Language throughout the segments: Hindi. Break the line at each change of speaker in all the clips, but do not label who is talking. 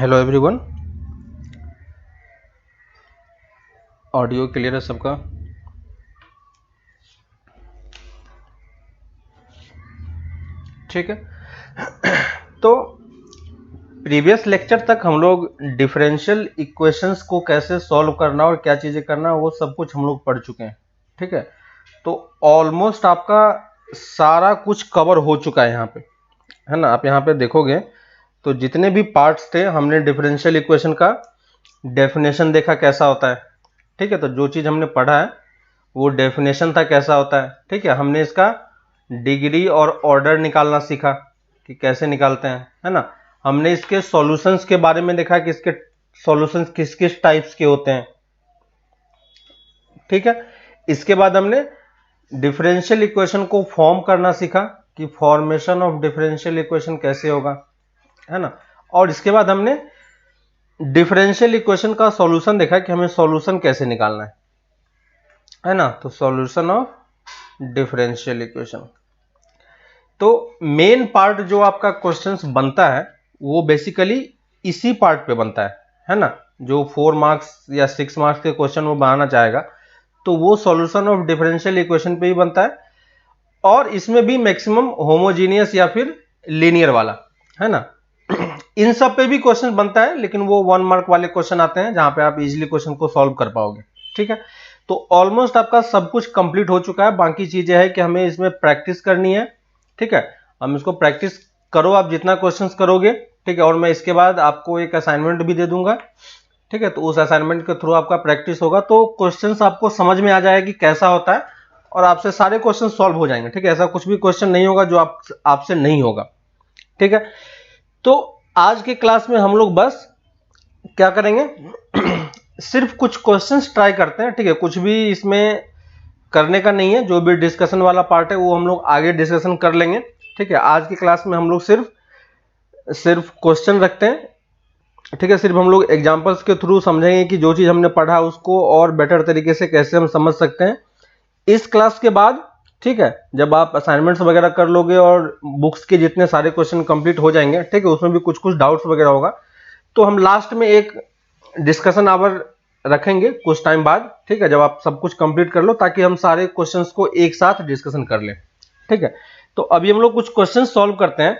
हेलो एवरीवन, ऑडियो क्लियर है सबका? ठीक है। तो प्रीवियस लेक्चर तक हम लोग डिफरेंशियल इक्वेशंस को कैसे सॉल्व करना और क्या चीज़ें करना वो सब कुछ हम लोग पढ़ चुके हैं। ठीक है, तो ऑलमोस्ट आपका सारा कुछ कवर हो चुका है यहाँ पे, है ना। आप यहाँ पे देखोगे तो जितने भी पार्ट्स थे हमने डिफरेंशियल इक्वेशन का डेफिनेशन देखा कैसा होता है। ठीक है, तो जो चीज़ हमने पढ़ा है वो डेफिनेशन था कैसा होता है। ठीक है, हमने इसका डिग्री और ऑर्डर निकालना सीखा कि कैसे निकालते हैं, है ना। हमने इसके सॉल्यूशंस के बारे में देखा कि इसके सॉल्यूशंस किस किस टाइप्स के होते हैं। ठीक है, इसके बाद हमने डिफरेंशियल इक्वेशन को फॉर्म करना सीखा कि फॉर्मेशन ऑफ डिफरेंशियल इक्वेशन कैसे होगा, है ना। और इसके बाद हमने डिफरेंशियल इक्वेशन का सॉल्यूशन देखा कि हमें सॉल्यूशन कैसे निकालना है ना। तो सॉल्यूशन ऑफ डिफरेंशियल इक्वेशन, तो मेन पार्ट जो आपका क्वेश्चंस बनता है वो बेसिकली इसी पार्ट पे बनता है ना। जो 4 मार्क्स या 6 मार्क्स के क्वेश्चन वो बनाना चाहेगा तो वो सॉल्यूशन ऑफ डिफरेंशियल इक्वेशन पे ही बनता है, और इसमें भी मैक्सिमम होमोजीनियस या फिर लीनियर वाला, है ना। इन सब पे भी क्वेश्चन बनता है, लेकिन वो 1 मार्क वाले क्वेश्चन आते हैं जहां पे आप इजीली क्वेश्चन को सॉल्व कर पाओगे। ठीक है, तो ऑलमोस्ट आपका सब कुछ कंप्लीट हो चुका है। बाकी चीजें है कि हमें इसमें प्रैक्टिस करनी है। ठीक है, हम इसको प्रैक्टिस करो, आप जितना क्वेश्चंस करोगे। ठीक है, और मैं इसके बाद आपको एक असाइनमेंट भी दे दूंगा। ठीक है, तो उस असाइनमेंट के थ्रू आपका प्रैक्टिस होगा तो क्वेश्चंस आपको समझ में आ जाएगा कि कैसा होता है, और आपसे सारे क्वेश्चन सॉल्व हो जाएंगे। ठीक है, ऐसा कुछ भी क्वेश्चन नहीं होगा जो आपसे नहीं होगा। ठीक है, तो आज के क्लास में हम लोग बस क्या करेंगे सिर्फ कुछ क्वेश्चंस ट्राई करते हैं। ठीक है, कुछ भी इसमें करने का नहीं है, जो भी डिस्कशन वाला पार्ट है वो हम लोग आगे डिस्कशन कर लेंगे। ठीक है, आज की क्लास में हम लोग सिर्फ क्वेश्चन रखते हैं। ठीक है, सिर्फ हम लोग एग्जांपल्स के थ्रू समझेंगे कि जो चीज हमने पढ़ा उसको और बेटर तरीके से कैसे हम समझ सकते हैं। इस क्लास के बाद, ठीक है, जब आप असाइनमेंट्स वगैरह कर लोगे और बुक्स के जितने सारे क्वेश्चन कंप्लीट हो जाएंगे, ठीक है, उसमें भी कुछ कुछ डाउट्स वगैरह होगा, तो हम लास्ट में एक डिस्कशन आवर रखेंगे कुछ टाइम बाद। ठीक है, जब आप सब कुछ कंप्लीट कर लो, ताकि हम सारे क्वेश्चंस को एक साथ डिस्कशन कर लें। ठीक है, तो अभी हम लोग कुछ क्वेश्चन सॉल्व करते हैं,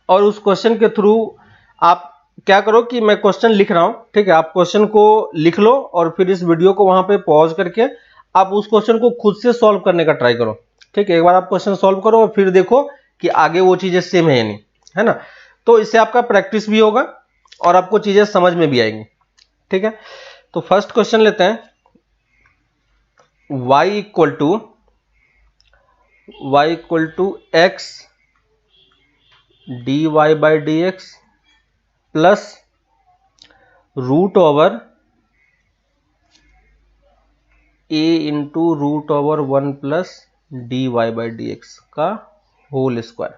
और उस क्वेश्चन के थ्रू आप क्या करो कि मैं क्वेश्चन लिख रहा हूं। ठीक है, आप क्वेश्चन को लिख लो और फिर इस वीडियो को वहां पे पॉज करके आप उस क्वेश्चन को खुद से सॉल्व करने का ट्राई करो। ठीक है, एक बार आप क्वेश्चन सॉल्व करो और फिर देखो कि आगे वो चीजें सेम है या नहीं, है ना। तो इससे आपका प्रैक्टिस भी होगा और आपको चीजें समझ में भी आएंगी। ठीक है, तो फर्स्ट क्वेश्चन लेते हैं। y equal to x dy by D x plus root over a into root over 1 plus D Y by D x का होल स्क्वायर।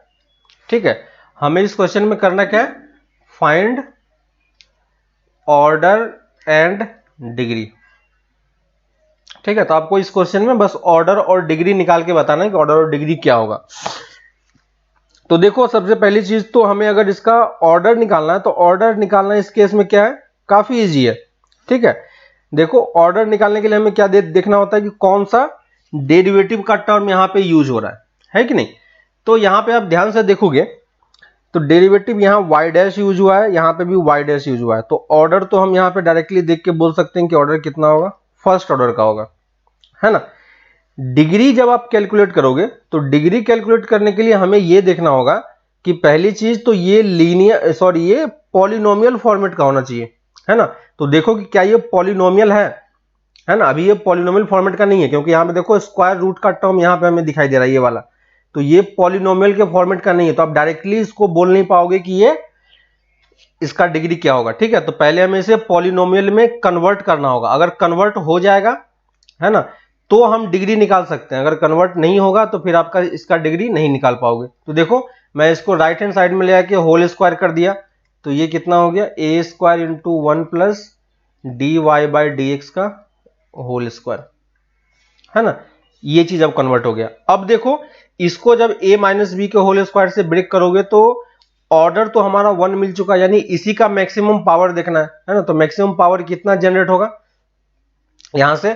ठीक है, हमें इस क्वेश्चन में करना क्या है, फाइंड ऑर्डर एंड डिग्री। ठीक है, तो आपको इस क्वेश्चन में बस ऑर्डर और डिग्री निकाल के बताना है कि ऑर्डर और डिग्री क्या होगा। तो देखो, सबसे पहली चीज तो हमें अगर इसका ऑर्डर निकालना है तो ऑर्डर निकालना इस केस में क्या है, काफी इजी है। ठीक है, देखो ऑर्डर निकालने के लिए हमें क्या देखना होता है कि कौन सा डेरिवेटिव का टर्म यहां पे यूज हो रहा है कि नहीं। तो यहां पे आप ध्यान से देखोगे तो डेरिवेटिव यहाँ y डैश यूज हुआ है, यहाँ पे भी y डैश यूज हुआ है। तो ऑर्डर तो हम यहाँ पे डायरेक्टली देख के बोल सकते हैं कि ऑर्डर कितना होगा, फर्स्ट ऑर्डर का होगा, है ना। डिग्री जब आप कैलकुलेट करोगे तो डिग्री कैलकुलेट करने के लिए हमें यह देखना होगा कि पहली चीज तो ये ये पॉलिनोमियल फॉर्मेट का होना चाहिए, है ना। तो देखो कि क्या ये पॉलिनोमियल है ना। अभी ये पॉलिनोमियल फॉर्मेट का नहीं है, क्योंकि यहाँ पे देखो स्क्वायर रूट का टर्म यहाँ पे हमें दिखाई दे रहा है ये वाला, तो ये पॉलिनोमियल के फॉर्मेट का नहीं है। तो आप डायरेक्टली इसको बोल नहीं पाओगे कि ये इसका डिग्री क्या होगा। ठीक है, तो पहले हमें इसे पॉलिनोमियल में कन्वर्ट करना होगा। अगर कन्वर्ट हो जाएगा, है ना, तो हम डिग्री निकाल सकते हैं। अगर कन्वर्ट नहीं होगा तो फिर आपका इसका डिग्री नहीं निकाल पाओगे। तो देखो, मैं इसको राइट हैंड साइड में ले आके होल स्क्वायर कर दिया, तो ये कितना हो गया, a square into 1 plus D Y by D x का होल स्क्वायर, है ना। ये चीज अब कन्वर्ट हो गया। अब देखो, इसको जब a माइनस बी के होल स्क्वायर से ब्रेक करोगे तो ऑर्डर तो हमारा 1 मिल चुका, यानी इसी का मैक्सिमम पावर देखना है ना। तो मैक्सिमम पावर कितना जनरेट होगा, यहां से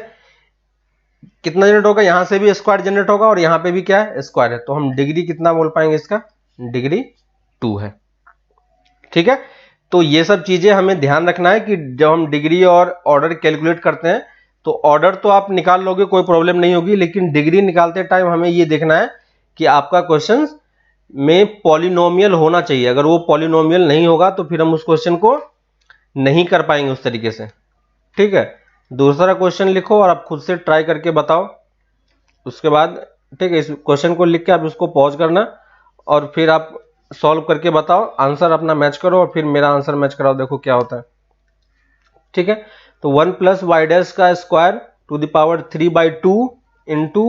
कितना जनरेट होगा, यहां से भी स्क्वायर जनरेट होगा और यहां पे भी क्या है, स्क्वायर है। तो हम डिग्री कितना बोल पाएंगे इसका, डिग्री 2 है। ठीक है, तो ये सब चीजें हमें ध्यान रखना है कि जब हम डिग्री और ऑर्डर कैलकुलेट करते हैं तो ऑर्डर तो आप निकाल लोगे, कोई प्रॉब्लम नहीं होगी, लेकिन डिग्री निकालते टाइम हमें ये देखना है कि आपका क्वेश्चन में पॉलिनोमियल होना चाहिए। अगर वो पॉलिनोमियल नहीं होगा तो फिर हम उस क्वेश्चन को नहीं कर पाएंगे उस तरीके से। ठीक है, दूसरा क्वेश्चन लिखो और आप खुद से ट्राई करके बताओ उसके बाद। ठीक है, इस क्वेश्चन को लिख के आप उसको पॉज करना और फिर आप सॉल्व करके बताओ, आंसर अपना मैच करो और फिर मेरा आंसर मैच कराओ, देखो क्या होता है। ठीक है, तो 1 प्लस वाई डैश का square to the power 3/2 into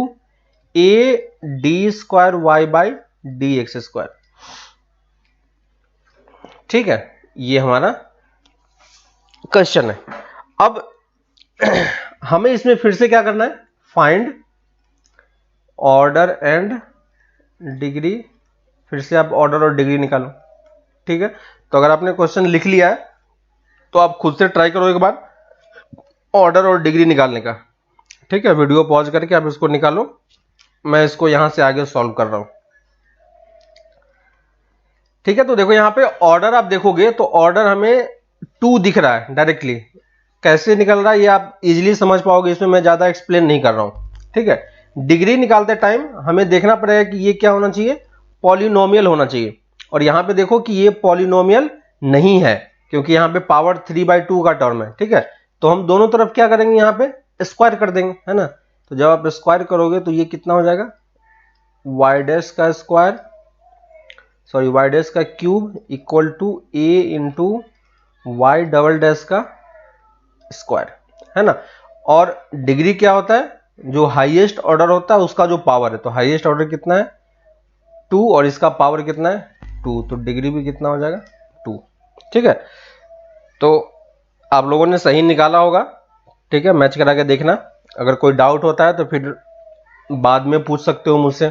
A D square Y by D X square. ठीक है, ये हमारा क्वेश्चन है। अब हमें इसमें फिर से क्या करना है, फाइंड ऑर्डर एंड डिग्री। फिर से आप ऑर्डर और डिग्री निकालो। ठीक है, तो अगर आपने क्वेश्चन लिख लिया है तो आप खुद से ट्राई करो एक बार ऑर्डर और डिग्री निकालने का। ठीक है, वीडियो पॉज करके आप इसको निकालो, मैं इसको यहां से आगे सॉल्व कर रहा हूं। ठीक है, तो देखो यहां पे ऑर्डर आप देखोगे तो ऑर्डर हमें 2 दिख रहा है डायरेक्टली, कैसे निकल रहा है ये आप इजीली समझ पाओगे, इसमें मैं ज्यादा एक्सप्लेन नहीं कर रहा हूं। ठीक है, डिग्री निकालते टाइम हमें देखना पड़ेगा कि ये क्या होना चाहिए, पॉलिनोमियल होना चाहिए। और यहां पे देखो कि ये पॉलिनोमियल नहीं है क्योंकि यहां पे पावर 3/2 का टर्म है। ठीक है, तो हम दोनों तरफ क्या करेंगे, यहां पे स्क्वायर कर देंगे, है ना। तो जब आप स्क्वायर करोगे तो ये कितना हो जाएगा, वाई डैश का स्क्वायर, सॉरी वाई डैश का cube equal to A into Y double dash का स्क्वायर, है ना। और डिग्री क्या होता है, जो हाईएस्ट ऑर्डर होता है उसका जो पावर है, तो हाईएस्ट ऑर्डर कितना है 2 और इसका पावर कितना है 2, तो डिग्री भी कितना हो जाएगा 2। ठीक है, तो आप लोगों ने सही निकाला होगा। ठीक है, मैच करा के देखना, अगर कोई डाउट होता है तो फिर बाद में पूछ सकते हो मुझसे।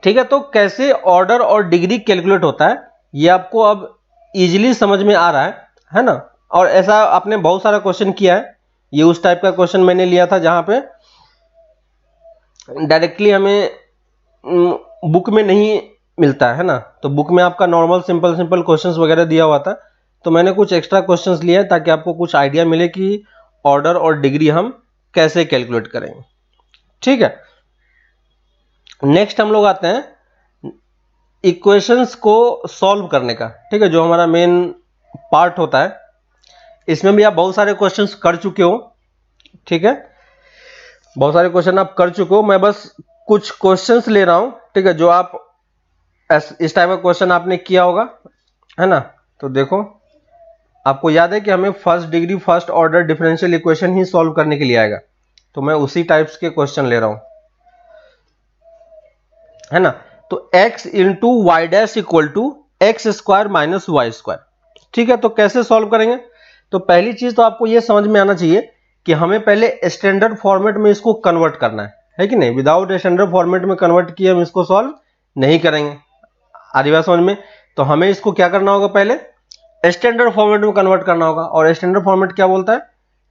ठीक है, तो कैसे ऑर्डर और डिग्री कैलकुलेट होता है ये आपको अब इजीली समझ में आ रहा है ना। और ऐसा आपने बहुत सारा क्वेश्चन किया है, ये उस टाइप का क्वेश्चन मैंने लिया था जहां पे डायरेक्टली हमें बुक में नहीं मिलता है ना। तो बुक में आपका नॉर्मल सिंपल सिंपल क्वेश्चंस वगैरह दिया हुआ था, तो मैंने कुछ एक्स्ट्रा क्वेश्चंस लिए हैं ताकि आपको कुछ आइडिया मिले कि ऑर्डर और डिग्री हम कैसे कैलकुलेट करेंगे। ठीक है, नेक्स्ट हम लोग आते हैं इक्वेशंस को सॉल्व करने का। ठीक है, जो हमारा मेन पार्ट होता है, इसमें भी आप बहुत सारे क्वेश्चंस कर चुके हो। ठीक है, बहुत सारे क्वेश्चन आप कर चुके हो, मैं बस कुछ क्वेश्चंस ले रहा हूं। ठीक है, जो आप इस टाइप का क्वेश्चन आपने किया होगा, है ना। तो देखो आपको याद है कि हमें first degree first order differential equation ही सॉल्व करने के लिए आएगा, तो मैं उसी टाइप्स के क्वेश्चन ले रहा हूं, है ना। तो x into Y dash equal to X square minus Y square. ठीक है, तो कैसे सॉल्व करेंगे, तो पहली चीज तो आपको यह समझ में आना चाहिए कि हमें पहले स्टैंडर्ड फॉर्मेट में इसको कन्वर्ट करना है कि नहीं। विदाउट स्टैंडर्ड फॉर्मेट में कन्वर्ट किए हम इसको सॉल्व नहीं करेंगे। आ रही बात समझ में, तो हमें इसको क्या करना होगा, पहले स्टैंडर्ड फॉर्मेट में कन्वर्ट करना होगा। और स्टैंडर्ड फॉर्मेट क्या बोलता है,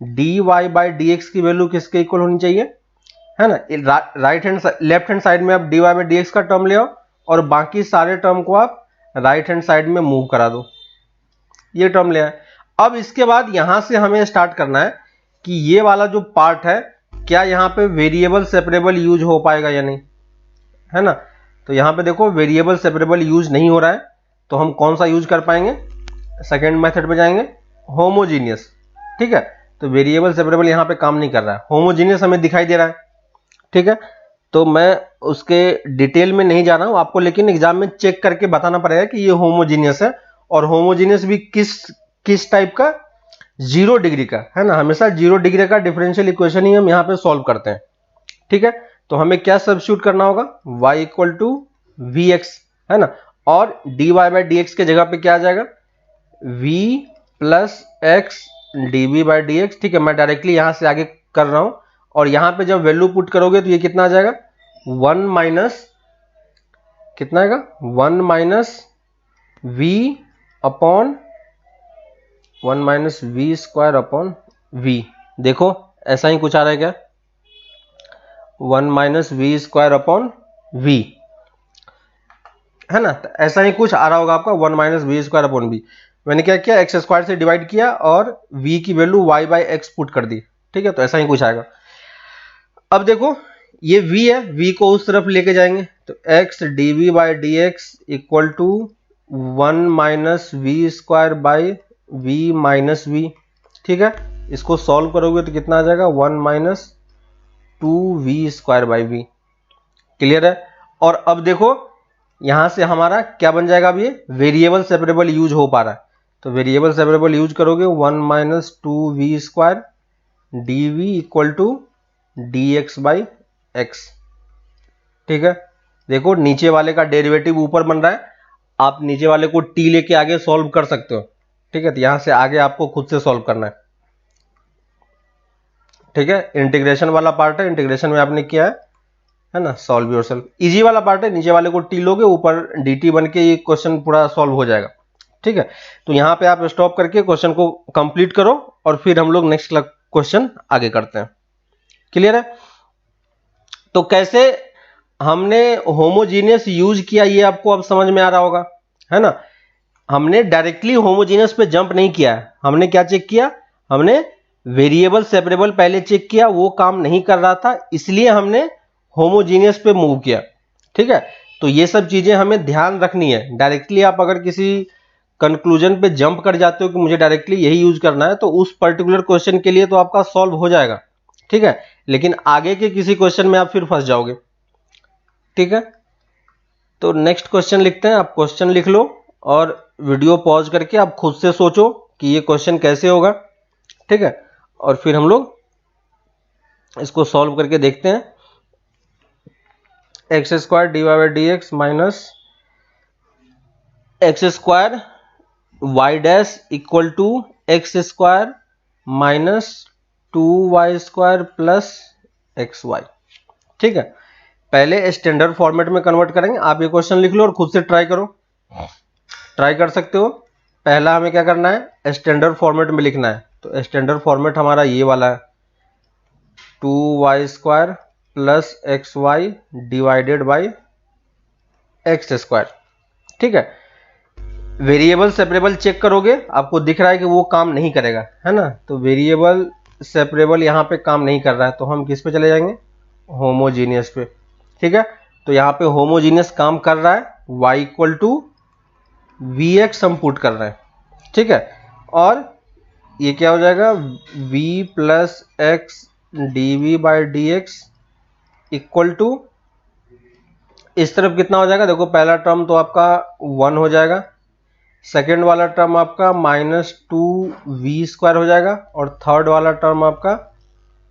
D Y by D x की वैल्यू किसके इक्वल होनी चाहिए, है ना। Right hand left hand side में आप D Y by D x का टर्म ले आओ और बाकी सारे टर्म को आप राइट हैंड साइड में मूव करा दो, ये टर्म ले आए। अब इसके बाद यहां से हमें स्टार्ट करना है कि ये वाला जो पार्ट है क्या यहां पे वेरिएबल सेपरेबल यूज हो पाएगा या नहीं, है ना। तो यहां पे देखो वेरिएबल सेपरेबल यूज नहीं हो रहा है, तो हम कौन सा यूज कर पाएंगे, सेकेंड मेथड पे जाएंगे, होमोजीनियस। ठीक है, तो वेरिएबल सेपरेबल यहां पे काम नहीं कर रहा है, होमोजीनियस हमें दिखाई दे रहा है। ठीक है, तो मैं उसके डिटेल में नहीं जा रहा हूं आपको, लेकिन एग्जाम में चेक करके बताना पड़ेगा कि ये होमोजीनियस है। और होमोजीनियस भी किस टाइप का, 0 डिग्री का, है ना। हमेशा 0 डिग्री का डिफरेंशियल इक्वेशन ही हम यहां पे सॉल्व करते हैं। ठीक है, तो हमें क्या सब्स्टिट्यूट करना होगा, y equal to we x, है ना। और D Y by D x के जगह पे क्या आ जाएगा, v plus x D we by D X. ठीक है, मैं डायरेक्टली यहां से आगे कर रहा हूं और यहां पे जब वैल्यू पुट करोगे तो ये कितना आ जाएगा, 1 माइनस कितना आएगा 1 minus V upon 1 minus V square upon V. देखो ऐसा ही कुछ आ रहा है क्या, 1 minus V square upon V, है ना। तो ऐसा ही कुछ आ रहा होगा आपका 1 minus V square upon V. मैंने क्या किया, एक्स स्क्वायर से डिवाइड किया और v की value y by x put कर दी, ठीक है। तो ऐसा ही कुछ आएगा। अब देखो ये v है, v को उस तरफ लेके जाएंगे तो x dv by D x equal to 1 minus V square by V minus V, ठीक है। इसको सॉल्व करोगे तो कितना आ जाएगा 1 minus 2v square by V. Clear है। और अब देखो यहां से हमारा क्या बन जाएगा, अब ये वेरिएबल सेपरेबल यूज हो पा रहा है। तो वेरिएबल सेपरेबल यूज करोगे 1 minus 2v square D V equal to D x by x, ठीक है। देखो नीचे वाले का डेरिवेटिव ऊपर बन रहा है, आप नीचे वाले को t लेके आगे सॉल्व कर सकते हो, ठीक है। तो यहां से आगे आपको खुद से सॉल्व करना है, ठीक है। इंटीग्रेशन वाला पार्ट है, इंटीग्रेशन में आपने किया है ना, सॉल्व योरसेल्फ। इजी वाला पार्ट है, नीचे वाले को t लोगे ऊपर dt बन के ये क्वेश्चन पूरा सॉल्व हो जाएगा, ठीक है। तो यहां पे आप स्टॉप करके क्वेश्चन को कंप्लीट करो और फिर हम लोग नेक्स्ट क्वेश्चन आगे करते हैं। क्लियर है। तो कैसे हमने होमोजीनियस यूज किया ये आपको अब समझ में आ रहा होगा, है ना। हमने डायरेक्टली होमोजीनियस पे जंप नहीं किया है, हमने क्या चेक किया, हमने वेरिएबल सेपरेबल पहले चेक किया, वो काम नहीं कर रहा था इसलिए हमने होमोजीनियस पे मूव किया, ठीक है। तो ये सब चीजें हमें ध्यान रखनी है। डायरेक्टली आप अगर किसी कंक्लूजन पे जंप कर जाते हो कि मुझे डायरेक्टली यही यूज करना है, तो उस पर्टिकुलर क्वेश्चन के लिए तो आपका सॉल्व हो जाएगा, ठीक है। लेकिन आगे के किसी क्वेश्चन में आप फिर फंस जाओगे, ठीक है। तो नेक्स्ट क्वेश्चन लिखते हैं। आप क्वेश्चन लिख लो और वीडियो पॉज करके आप खुद से सोचो कि ये क्वेश्चन कैसे होगा, ठीक है। और फिर हम लोग इसको सॉल्व करके देखते हैं। X square D Y by D x minus x square Y dash equal to X square minus 2y square plus X Y, ठीक है। पहले स्टैंडर्ड फॉर्मेट में कन्वर्ट करेंगे। आप ये क्वेश्चन लिख लो और खुद से ट्राई करो, ट्राई कर सकते हो। पहला हमें क्या करना है, स्टैंडर्ड फॉर्मेट में लिखना है। तो स्टैंडर्ड फॉर्मेट हमारा ये वाला है, 2y square plus X Y divided by x square, ठीक है। वेरिएबल सेपरेबल चेक करोगे, आपको दिख रहा है कि वो काम नहीं करेगा, है ना। तो वेरिएबल सेपरेबल यहाँ पे काम नहीं कर रहा है, तो हम किस पे चले जाएंगे, होमोजीनियस पे, ठीक है। तो यहाँ पे होमोजीनियस काम कर रहा है, y equal to we x हम पुट कर रहे हैं, ठीक है। और ये क्या हो जाएगा, v plus x D we by D x equal to, इस तरफ कितना हो जाएगा, देखो पहला टर्म तो आपका 1 हो जाएगा, सेकेंड वाला टर्म आपका माइनस 2v स्क्वायर हो जाएगा और थर्ड वाला टर्म आपका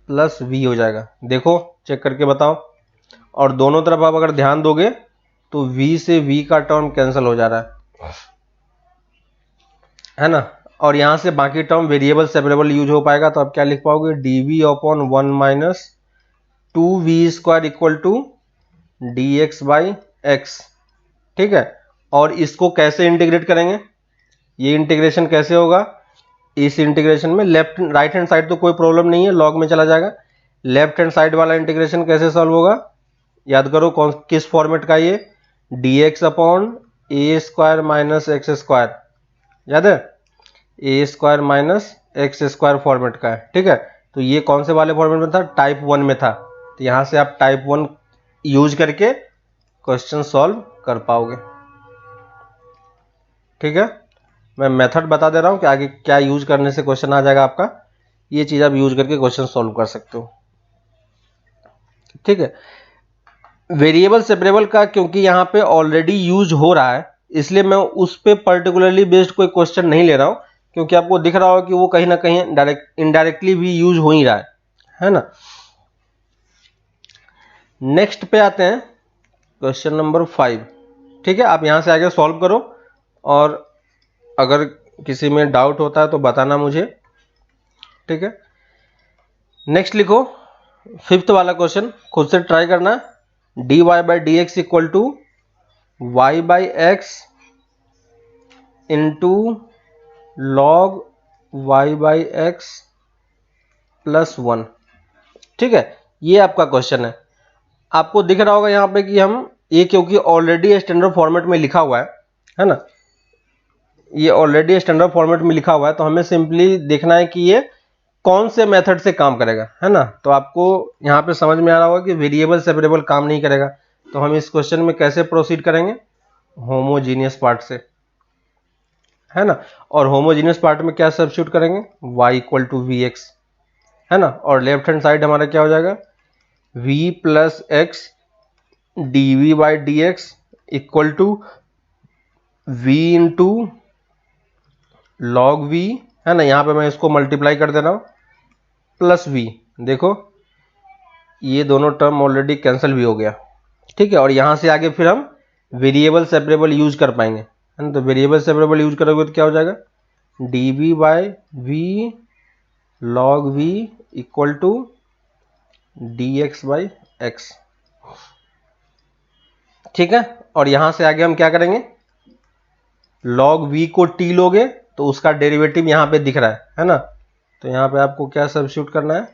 प्लस v हो जाएगा। देखो चेक करके बताओ। और दोनों तरफ आप अगर ध्यान दोगे तो v से v का टर्म कैंसिल हो जा रहा है ना। और यहां से बाकी टर्म वेरिएबल सेपरेबल यूज हो पाएगा। तो आप क्या लिख पाओगे, dv upon 1 minus 2v square equal to D x by x, ठीक है। और इसको कैसे इंटीग्रेट करेंगे, ये इंटीग्रेशन कैसे होगा, इस इंटीग्रेशन में लेफ्ट राइट हैंड साइड तो कोई प्रॉब्लम नहीं है, लॉग में चला जाएगा। लेफ्ट हैंड साइड वाला इंटीग्रेशन कैसे सॉल्व होगा, याद करो कौन किस फॉर्मेट का, ये d x upon a square minus x square, याद है, a square minus x square format का है, ठीक है। तो ये कौन से वाले फॉर्मेट में था, टाइप 1 में था। तो यहां से आप टाइप 1 यूज करके क्वेश्चन सॉल्व कर पाओगे, ठीक है। मैं मेथड बता दे रहा हूं कि आगे क्या यूज करने से क्वेश्चन आ जाएगा आपका, ये चीज आप यूज करके क्वेश्चन सॉल्व कर सकते हो, ठीक है। वेरिएबल सेपरेबल का क्योंकि यहां पे ऑलरेडी यूज हो रहा है, इसलिए मैं उस पे पर्टिकुलरली बेस्ड कोई क्वेश्चन नहीं ले रहा हूं, क्योंकि आपको दिख रहा हो कि वो कहीं ना कहीं इनडायरेक्टली भी यूज हो ही रहा है ना। नेक्स्ट पे आते हैं, क्वेश्चन नंबर 5, ठीक है। आप यहां से आगे सॉल्व करो और अगर किसी में डाउट होता है तो बताना मुझे, ठीक है। नेक्स्ट लिखो 5th वाला क्वेश्चन, खुद से ट्राई करना, dy by D x equal to y by x into log y by x plus 1। ठीक है, ये आपका क्वेश्चन है। आपको दिख रहा होगा यहाँ पे कि हम ये क्योंकि ऑलरेडी स्टैंडर्ड फॉर्मेट में लिखा हुआ है ना, ये ऑलरेडी स्टैंडर्ड फॉर्मेट में लिखा हुआ है, तो हमें सिंपली देखना है कि ये कौन से मेथड से काम करेगा, है ना। तो आपको यहाँ पे समझ में आ रहा होगा कि वेरिएबल सेपरेबल काम नहीं करेगा, तो हम इस क्वेश्चन में कैसे प्रोसीड करेंगे, होमोजीनियस पार्ट से, है ना। और होमोजीनियस पार्ट में क्या सब्स्टिट्यूट करेंगे, y equal to we x, है ना। और लेफ्ट हैंड साइड हमारा क्या हो जाएगा, v plus x D we by D x equal to v into log v, है ना। यहाँ पे मैं इसको मल्टीप्लाई कर दे रहा हूँ, प्लस v। देखो ये दोनों टर्म ऑलरेडी कैंसिल भी हो गया, ठीक है। और यहाँ से आगे फिर हम वेरिएबल सेपरेबल यूज कर पाएंगे, है ना। तो वेरिएबल सेपरेबल यूज करोगे तो क्या हो जाएगा, d we by v log v equal to D x by x, ठीक है। और यहां से आगे हम क्या करेंगे, log v को t लोगे तो उसका डेरिवेटिव यहां पे दिख रहा है ना। तो यहां पे आपको क्या सब्स्टिट्यूट करना है,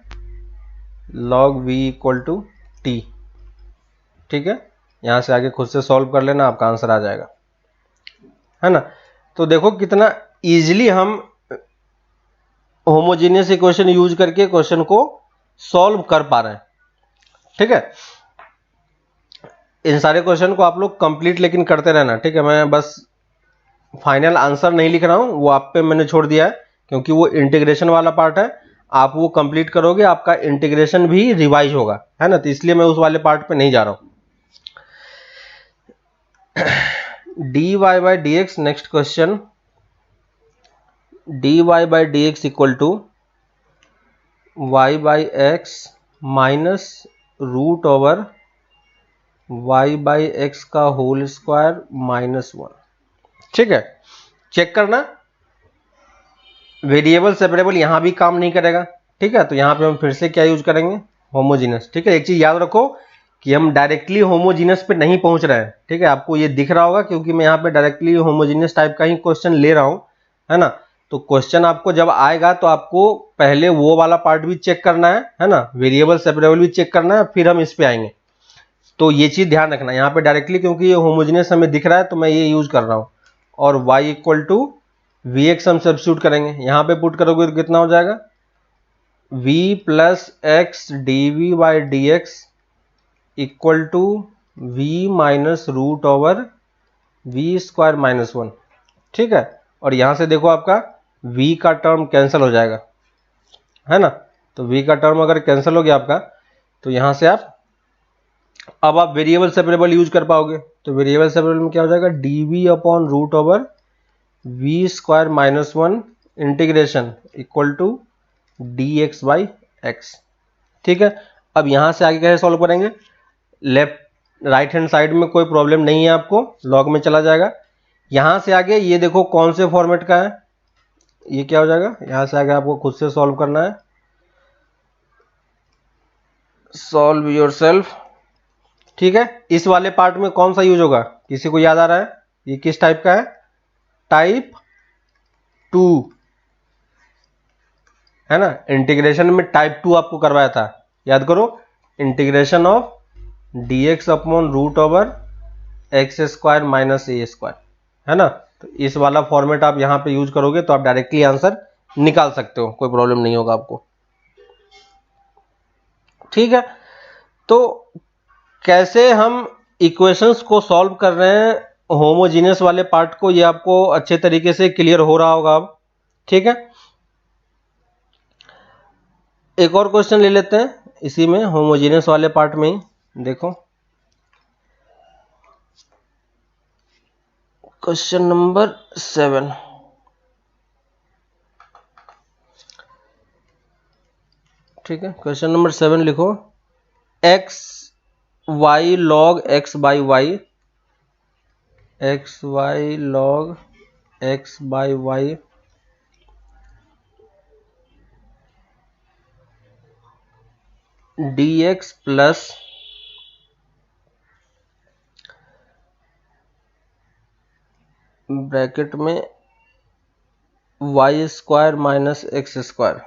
log v equal to t, ठीक है। यहां से आगे खुद से सॉल्व कर लेना, आपका आंसर आ जाएगा, है ना। तो देखो कितना इजीली हम होमोजेनियस इक्वेशन यूज करके क्वेश्चन को सॉल्व कर पा रहे हैं, ठीक है। इन सारे क्वेश्चन को आप लोग कंप्लीट लेकिन करते रहना, ठीक है। मैं बस फाइनल आंसर नहीं लिख रहा हूं, वो आप पे मैंने छोड़ दिया है, क्योंकि वो इंटीग्रेशन वाला पार्ट है। आप वो कंप्लीट करोगे, आपका इंटीग्रेशन भी रिवाइज होगा, है ना। तो इसलिए मैं उस वाले पार्ट पे नहीं जा रहा हूं। D Y by D x, next question, d Y by D x equal to y by x minus root over y by x का होल स्क्वायर माइनस 1, ठीक है। चेक करना, वेरिएबल सेपरेबल यहां भी काम नहीं करेगा, ठीक है। तो यहां पे हम फिर से क्या यूज करेंगे, होमोजीनियस, ठीक है। एक चीज याद रखो कि हम डायरेक्टली होमोजीनियस पे नहीं पहुंच रहे हैं, ठीक है। आपको ये दिख रहा होगा क्योंकि मैं यहाँ पे डायरेक्टली होमोजीनियस टाइप का ही क्वेश्चन ले रहा हूं, है ना। तो क्वेश्चन आपको जब आएगा तो आपको पहले वो वाला पार्ट भी चेक करना है ना, वेरिएबल सेपरेबल भी चेक करना है, फिर हम इस पे आएंगे। तो ये चीज ध्यान रखना, यहाँ पे डायरेक्टली क्योंकि ये होमोजीनियस हमें दिख रहा है तो मैं ये यूज कर रहा हूँ। और y equal to we x हम सब्स्टिट्यूट करेंगे, यहाँ पे पुट करोगे तो कितना हो जाएगा, v plus x D we by D x equal to v minus root over v square minus 1, ठीक है। और यहां से देखो आपका v का टर्म कैंसिल हो जाएगा, है ना। तो v का टर्म अगर कैंसिल हो गया आपका, तो यहां से अब आप वेरिएबल सेपरेबल यूज कर पाओगे। तो वेरिएबल सेपरेबल में क्या हो जाएगा, d v upon root over v square minus 1 integration equal to D x by x, ठीक है। अब यहां से आगे कैसे सॉल्व करेंगे, लेफ्ट राइट हैंड साइड में कोई प्रॉब्लम नहीं है, आपको लॉग में चला जाएगा। यहां से आगे ये देखो कौन से फॉर्मेट का है, ये क्या हो जाएगा, यहां से आगे आपको खुद से सॉल्व करना है, सॉल्व योरसेल्फ, ठीक है। इस वाले पार्ट में कौन सा यूज होगा, किसी को याद आ रहा है, ये किस टाइप का है, टाइप 2, है ना। इंटीग्रेशन में टाइप 2 आपको करवाया था, याद करो, integration of d x upon root over x square minus a square, है ना। तो इस वाला फॉर्मेट आप यहां पे यूज करोगे तो आप डायरेक्टली आंसर निकाल सकते हो, कोई प्रॉब्लम नहीं होगा आपको, ठीक है। तो कैसे हम इक्वेशंस को सॉल्व कर रहे हैं होमोजीनियस वाले पार्ट को, ये आपको अच्छे तरीके से क्लियर हो रहा होगा अब, ठीक है। एक और क्वेश्चन ले लेते हैं इसी में, होमोजीनियस वाले पार्ट में ही, देखो क्वेश्चन नंबर 7, ठीक है। क्वेश्चन नंबर 7 लिखो, x y log x by y, x y log x by y d x plus bracket में y square minus x square,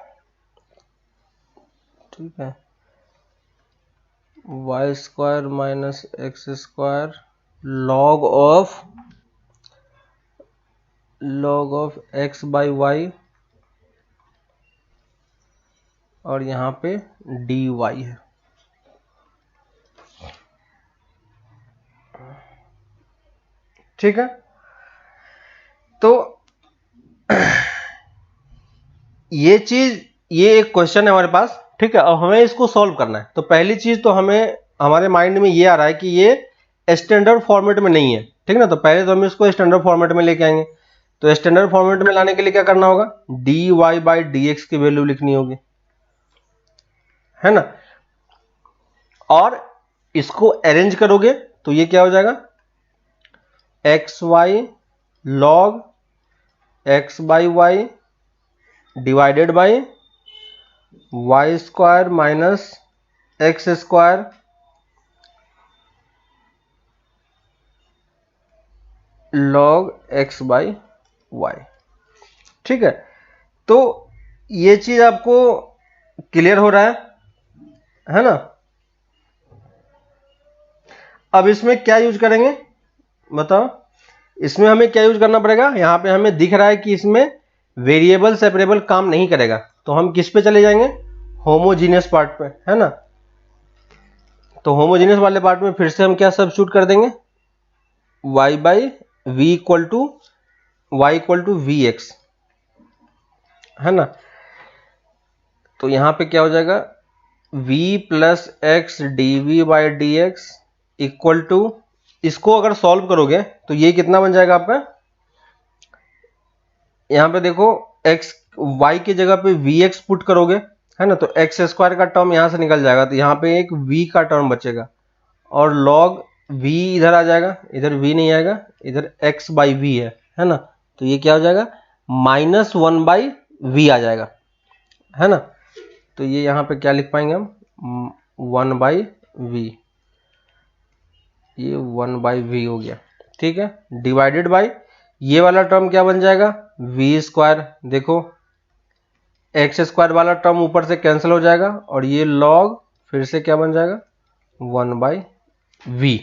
ठीक है, y square minus x square log of x by y, और यहाँ पे dy है। ठीक है, तो ये एक क्वेश्चन है हमारे पास, ठीक है, और हमें इसको सॉल्व करना है। तो पहली चीज तो हमें हमारे माइंड में ये आ रहा है कि ये स्टैंडर्ड फॉर्मेट में नहीं है, ठीक ना। तो पहले तो हम इसको स्टैंडर्ड फॉर्मेट में लेके आएंगे। तो स्टैंडर्ड फॉर्मेट में लाने के लिए क्या करना होगा, dy बाई dx की वैल्यू लिखनी होगी, है ना। और इसको अरेंज करोगे तो ये क्या हो जाएगा, x y log x by y divided by y square minus x square log x by y. ठीक है, तो ये चीज आपको क्लियर हो रहा है ना। अब इसमें क्या यूज करेंगे बताओ, इसमें हमें क्या यूज करना पड़ेगा। यहां पे हमें दिख रहा है कि इसमें वेरिएबल सेपरेबल काम नहीं करेगा, तो हम किस पे चले जाएंगे, होमोजीनियस पार्ट पे, है ना। तो होमोजीनियस वाले पार्ट में फिर से हम क्या सब्स्टिट्यूट कर देंगे, y by v equal to we x, है ना। तो यहां पे क्या हो जाएगा, v plus x D we by D x equal to, इसको अगर सॉल्व करोगे तो ये कितना बन जाएगा आपका, यहां पे देखो x y की जगह पे वी एक्स पुट करोगे, है ना, तो एक्स स्क्वायर का टर्म यहां से निकल जाएगा, तो यहां पे एक v का टर्म बचेगा, और log v इधर आ जाएगा, इधर v नहीं आएगा, इधर x बाई वी है ना। तो ये क्या हो जाएगा, माइनस वन बाई वी आ जाएगा, है ना। तो ये यहां पे क्या लिख पाएंगे हम, वन बाई वी, ये वन बाई वी हो गया, ठीक है, डिवाइडेड बाई ये वाला टर्म क्या बन जाएगा, वी स्क्वायर। देखो एक्स स्क्वायर वाला टर्म ऊपर से कैंसिल हो जाएगा, और ये लॉग फिर से क्या बन जाएगा, वन बाई वी।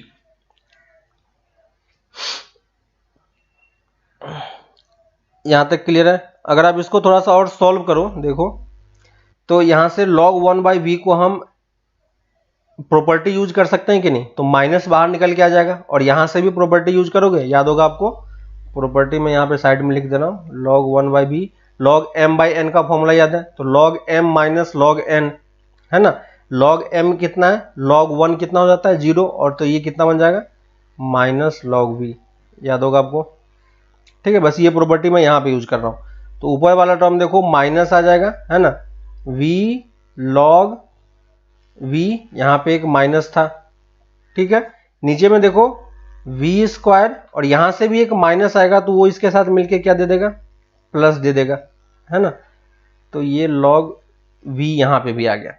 यहां तक क्लियर है। अगर आप इसको थोड़ा सा और सॉल्व करो, देखो तो यहां से log वन बाई वी को हम प्रॉपर्टी यूज कर सकते हैं कि नहीं, तो माइनस बाहर निकल के आ जाएगा, और यहां से भी प्रॉपर्टी यूज करोगे, याद होगा आपको प्रॉपर्टी में, यहां पे साइड में लिख दे रहा हूं, log one by v, log m by n का फॉर्मूला याद है, तो log m minus log n, है ना। log m कितना है, log वन कितना हो जाता है, 0, और तो ये कितना बन जाएगा, माइनस log v, याद होगा आपको। ठीक है, बस ये प्रॉपर्टी मैं यहां पे यूज कर रहा हूं। तो ऊपर वाला टर्म देखो माइनस आ जाएगा, है ना, v log v, यहां पे एक माइनस था, ठीक है। नीचे में देखो v स्क्वायर, और यहां से भी एक माइनस आएगा, तो वो इसके साथ मिलके क्या दे देगा, प्लस दे देगा, है ना। तो ये log v यहां पे भी आ गया,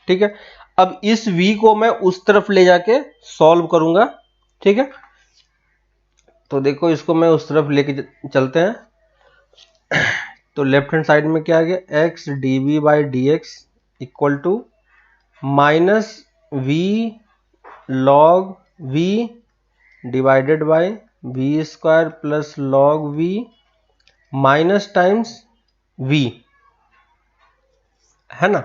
ठीक है। अब इस v को मैं उस तरफ ले जाके सॉल्व करूंगा, ठीक है। तो देखो इसको मैं उस तरफ लेके चलते हैं। तो लेफ्ट हैंड साइड में क्या आ गया, x D we by D x equal to minus v log v divided by v square plus log v minus times v, है ना,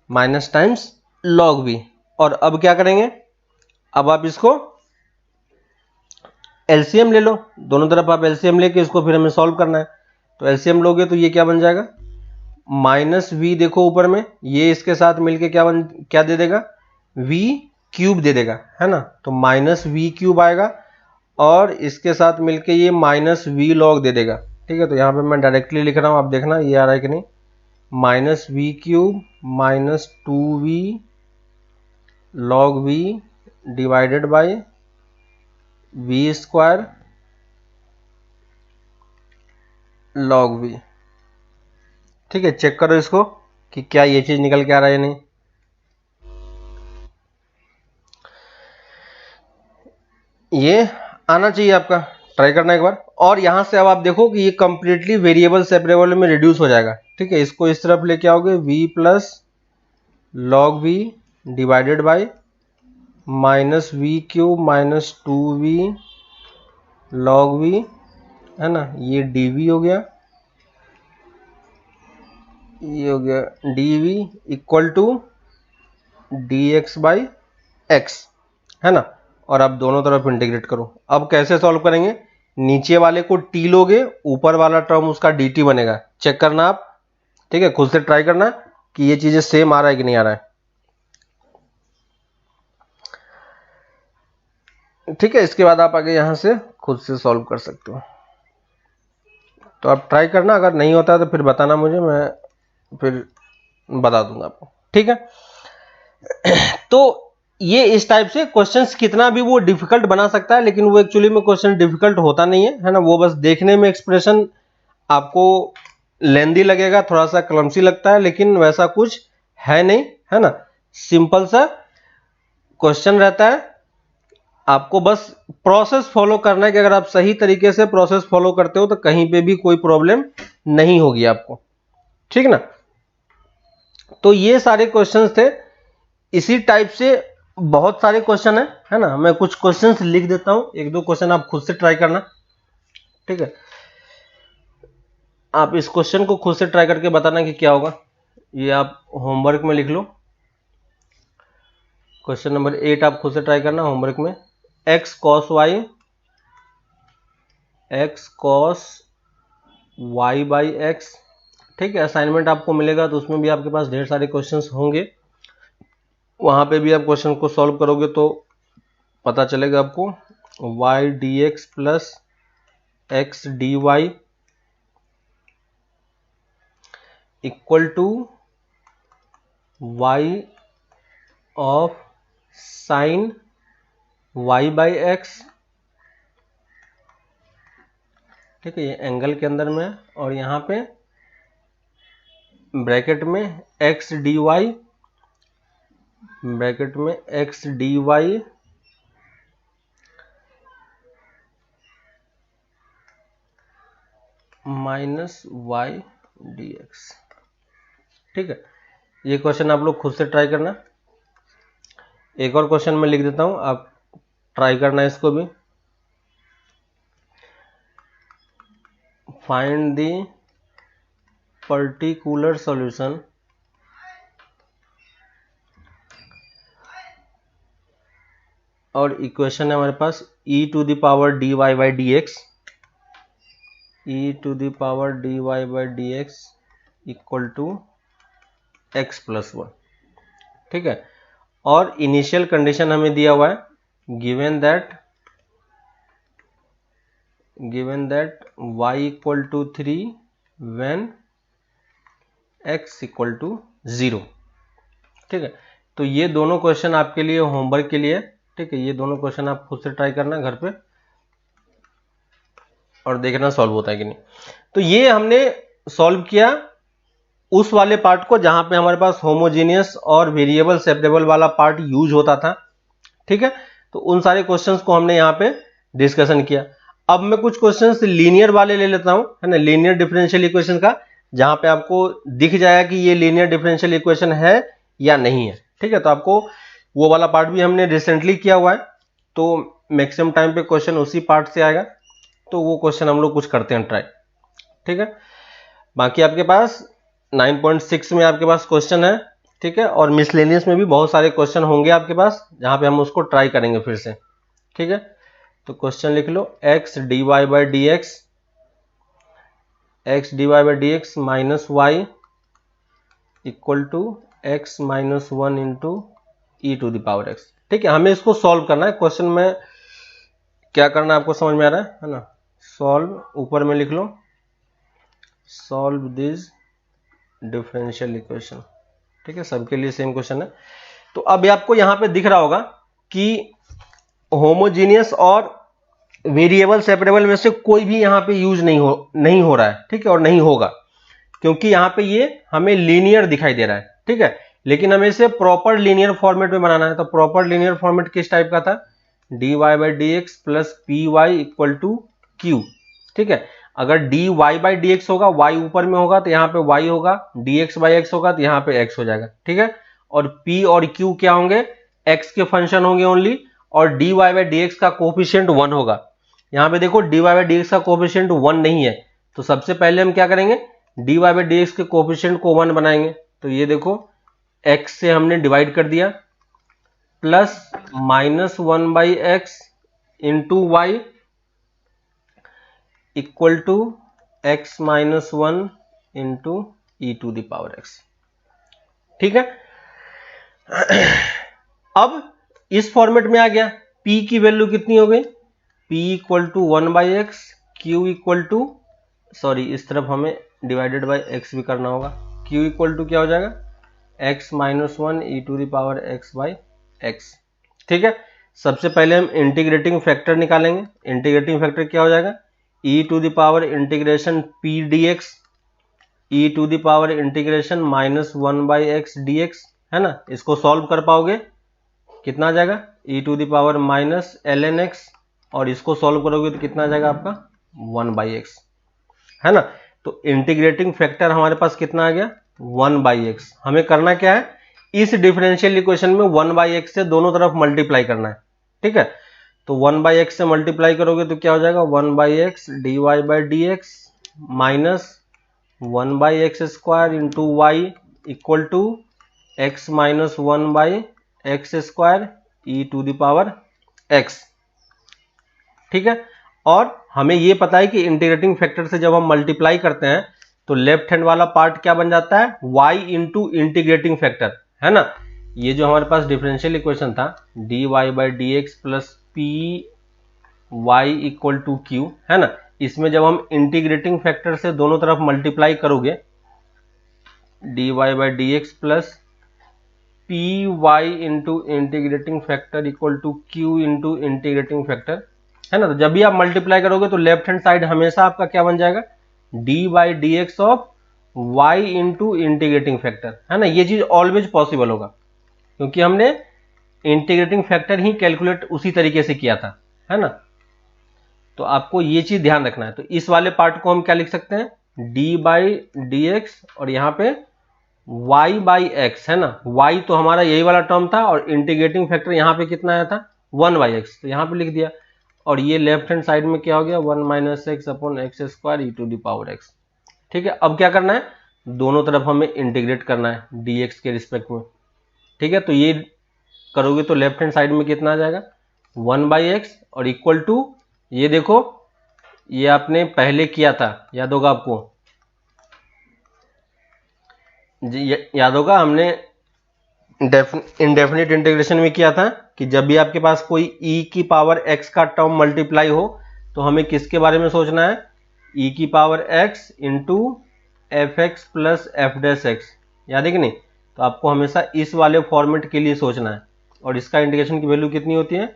माइनस टाइम्स लॉग वी। और अब क्या करेंगे, अब आप इसको एलसीएम ले लो, दोनों तरफ आप एलसीएम लेके इसको फिर हमें सॉल्व करना है। तो एलसीएम लोगे तो ये क्या बन जाएगा, माइनस वी, देखो ऊपर में ये इसके साथ मिलके क्या दे देगा, वी क्यूब दे देगा, है ना। तो माइनस वी क्यूब आएगा, और इसके साथ मिलके ये माइनस वी लॉग दे देगा, ठीक है। तो यहाँ पे मैं डायरेक्टली लिख रहा हूँ, आप देखना ये आ रहा है कि नहीं, minus v cube minus two v log v divided by v square log v. ठीक है, चेक करो इसको कि क्या ये चीज निकल के आ रहा है या नहीं। ये आना चाहिए आपका ट्राई करना एक बार। और यहां से अब आप देखो कि ये कंप्लीटली वेरिएबल सेपरेबल में रिड्यूस हो जाएगा। ठीक है, इसको इस तरफ लेके आओगे, v plus log v divided by minus v cube minus 2v log v, है ना, ये dv हो गया, ये हो गया dv equal to dx by x, है ना। और अब दोनों तरफ इंटीग्रेट करो। अब कैसे सॉल्व करेंगे, नीचे वाले को t लोगे, ऊपर वाला टर्म उसका dt बनेगा। चेक करना आप, ठीक है, खुद से ट्राई करना कि ये चीजें सेम आ रहा है कि नहीं आ रहा है। ठीक है, इसके बाद आप आगे यहां से खुद से सॉल्व कर सकते हो। तो आप ट्राई करना, अगर नहीं होता तो फिर बताना मुझे, मैं फिर बता दूंगा आपको। ठीक है, तो ये इस टाइप से क्वेश्चंस कितना भी वो डिफिकल्ट बना सकता है, लेकिन वो एक्चुअली में क्वेश्चन डिफिकल्ट होता नहीं है ना। वो बस देखने में एक्सप्रेशन आपको लेंदी लगेगा, थोड़ा सा क्लमसी लगता है, लेकिन वैसा कुछ है नहीं, है ना। सिंपल सा क्वेश्चन रहता है, आपको बस प्रोसेस फॉलो करना है कि अगर आप सही तरीके से प्रोसेस फॉलो करते हो तो कहीं पे भी कोई प्रॉब्लम नहीं होगी आपको। ठीक ना, तो ये सारे क्वेश्चंस थे। इसी टाइप से बहुत सारे क्वेश्चन है ना। मैं कुछ क्वेश्चंस लिख देता हूं, एक दो क्वेश्चन आप खुद से ट्राई करना। ठीक है, आप इस क्वेश्चन को खुद से ट्राई करके बताना कि क्या होगा। ये आप होमवर्क में लिख लो, क्वेश्चन नंबर 8 आप खुद से ट्राई करना होमवर्क में। x cos y by x। ठीक है, असाइनमेंट आपको मिलेगा तो उसमें भी आपके पास ढेर सारे क्वेश्चंस होंगे, वहां पे भी आप क्वेश्चन को सॉल्व करोगे तो पता चलेगा आपको। y dx plus x dy equal to y of sine y by x। ठीक है, ये एंगल के अंदर में, और यहां पे ब्रैकेट में x dy, ब्रैकेट में x dy minus y dx। ठीक है, ये क्वेश्चन आप लोग खुद से ट्राई करना। एक और क्वेश्चन मैं लिख देता हूं, आप ट्राई करना इसको भी। फाइंड द पर्टिकुलर सॉल्यूशन और इक्वेशन है हमारे पास e to the power dy by dx, e to the power dy by dx equal to x plus 1। ठीक है, और इनिशियल कंडीशन हमें दिया हुआ है, given that y equal to 3 when x equal to 0। ठीक है, तो ये दोनों क्वेश्चन आपके लिए होमवर्क के लिए। ठीक है, ये दोनों क्वेश्चन आप खुद से ट्राई करना घर पे और देखना सॉल्व होता है कि नहीं। तो ये हमने सॉल्व किया उस वाले पार्ट को जहां पे हमारे पास होमोजीनियस और वेरिएबल सेपरेबल वाला पार्ट यूज होता था। ठीक है, तो उन सारे क्वेश्चंस को हमने यहाँ पे डिस्कशन किया। अब मैं कुछ क्वेश्चंस लीनियर वाले ले लेता हूं, है ना, लीनियर डिफरेंशियल इक्वेशन का, जहां पे आपको दिख जाएगा कि ये लीनियर डिफरेंशियल इक्वेशन है या नहीं है। ठीक है, तो आपको वो वाला पार्ट भी हमने रिसेंटली किया हुआ है, तो मैक्सिमम टाइम पे क्वेश्चन उसी पार्ट से आएगा, तो वो क्वेश्चन हम लोग कुछ करते हैं ट्राई। ठीक है, बाकी आपके पास 9.6 में आपके पास क्वेश्चन है। ठीक है, और मिसलेनियस में भी बहुत सारे क्वेश्चन होंगे आपके पास, जहां पे हम उसको ट्राई करेंगे फिर से। ठीक है, तो क्वेश्चन लिख लो, x dy by dx, x dy by dx minus y equal to x minus 1 into e to the power x। ठीक है, हमें इसको सॉल्व करना है। क्वेश्चन में क्या करना है आपको समझ में आ रहा है ना। सॉल्व ऊपर में लिख लो, सॉल्व दिस डिफरेंशियल इक्वेशन। ठीक है, सबके लिए सेम क्वेश्चन है। तो अब आपको यहां पे दिख रहा होगा कि होमोजीनियस और वेरिएबल सेपरेबल में से कोई भी यहां पे यूज नहीं हो रहा है। ठीक है, और नहीं होगा, क्योंकि यहां पे ये हमें लीनियर दिखाई दे रहा है। ठीक है, लेकिन हमें इसे प्रॉपर लीनियर फॉर्मेट में बनाना है। तो प्रॉपर लीनियर फॉर्मेट किस टाइप का था, dy by dx plus py equal to q. ठीक है, अगर d Y by D x होगा, वाई ऊपर में होगा तो यहाँ पे वाई होगा, डी एक्स बाई एक्स होगा तो यहाँ पे एक्स हो जाएगा। ठीक है, और पी और क्यू क्या होंगे, एक्स के फंक्शन होंगे ओनली, और D Y by D x का कोफिशिएंट 1 होगा। यहाँ पे देखो d Y by D x का कोफिशिएंट 1 नहीं है, तो सबसे पहले हम क्या करेंगे, d Y by D x के कोफिशिएंट को 1 बनाएंगे। तो ये देखो एक्स से हमने डिवाइड कर दिया, plus -1 by x into y equal to x minus 1 into e to the power x। ठीक है, अब इस फॉर्मेट में आ गया, p की वैल्यू कितनी हो गई, p equal to 1 by x, q equal to, sorry इस तरफ हमें डिवाइडेड बाई x भी करना होगा, q इक्वल टू क्या हो जाएगा, x minus 1 e to the power x by x। ठीक है, सबसे पहले हम इंटीग्रेटिंग फैक्टर निकालेंगे। इंटीग्रेटिंग फैक्टर क्या हो जाएगा, e to the power integration p dx, e to the power integration -1 by x dx, है ना। इसको सॉल्व कर पाओगे कितना आ जाएगा, e to the power minus ln x, और इसको सॉल्व करोगे तो कितना आ जाएगा आपका 1 बाई एक्स, है ना। तो इंटीग्रेटिंग फैक्टर हमारे पास कितना आ गया, 1 बाई एक्स। हमें करना क्या है, इस डिफरेंशियल इक्वेशन में 1 बाई एक्स से दोनों तरफ मल्टीप्लाई करना है। ठीक है, तो 1 बाई एक्स से मल्टीप्लाई करोगे तो क्या हो जाएगा, 1 by x d Y by D x minus 1 by x square into y equal to x minus 1 by x square e to the power x. ठीक है, और हमें ये पता है कि इंटीग्रेटिंग फैक्टर से जब हम मल्टीप्लाई करते हैं तो लेफ्ट हैंड वाला पार्ट क्या बन जाता है, y इंटू इंटीग्रेटिंग फैक्टर, है ना। ये जो हमारे पास डिफरेंशियल इक्वेशन था d Y by D x plus p y equal to q, है ना, इसमें जब हम इंटीग्रेटिंग फैक्टर से दोनों तरफ मल्टीप्लाई करोगे, d Y by D x plus p y into integrating factor equal to q into integrating factor, है ना। तो जब भी आप मल्टीप्लाई करोगे तो लेफ्ट हैंड साइड हमेशा आपका क्या बन जाएगा, d by D x of y into integrating factor, है ना। ये चीज ऑलवेज पॉसिबल होगा क्योंकि हमने इंटीग्रेटिंग फैक्टर ही कैलकुलेट उसी तरीके से किया था, है ना। तो आपको ये चीज ध्यान रखना है। तो इस वाले पार्ट को हम क्या लिख सकते हैं, डी बाई डी एक्स, और यहाँ पे y बाई एक्स, है ना। y तो हमारा यही वाला टर्म था, और इंटीग्रेटिंग फैक्टर यहाँ पे कितना आया था, 1 बाई एक्स, तो यहाँ पे लिख दिया। और ये लेफ्ट हैंड साइड में क्या हो गया, 1 minus x upon x square e to the power x. ठीक है, अब क्या करना है, दोनों तरफ हमें इंटीग्रेट करना है dx के रिस्पेक्ट में। ठीक है, तो ये करोगे तो लेफ्ट हैंड साइड में कितना आ जाएगा, 1 बाई एक्स, और इक्वल टू, ये देखो ये आपने पहले किया था, याद होगा आपको, याद होगा हमने इंडेफिनिट इंटीग्रेशन में किया था कि जब भी आपके पास कोई e की पावर x का टर्म मल्टीप्लाई हो तो हमें किसके बारे में सोचना है, e की power x into f x plus F dash x, याद है कि नहीं। तो आपको हमेशा इस वाले फॉर्मेट के लिए सोचना है, और इसका इंटीग्रेशन की वैल्यू कितनी होती है,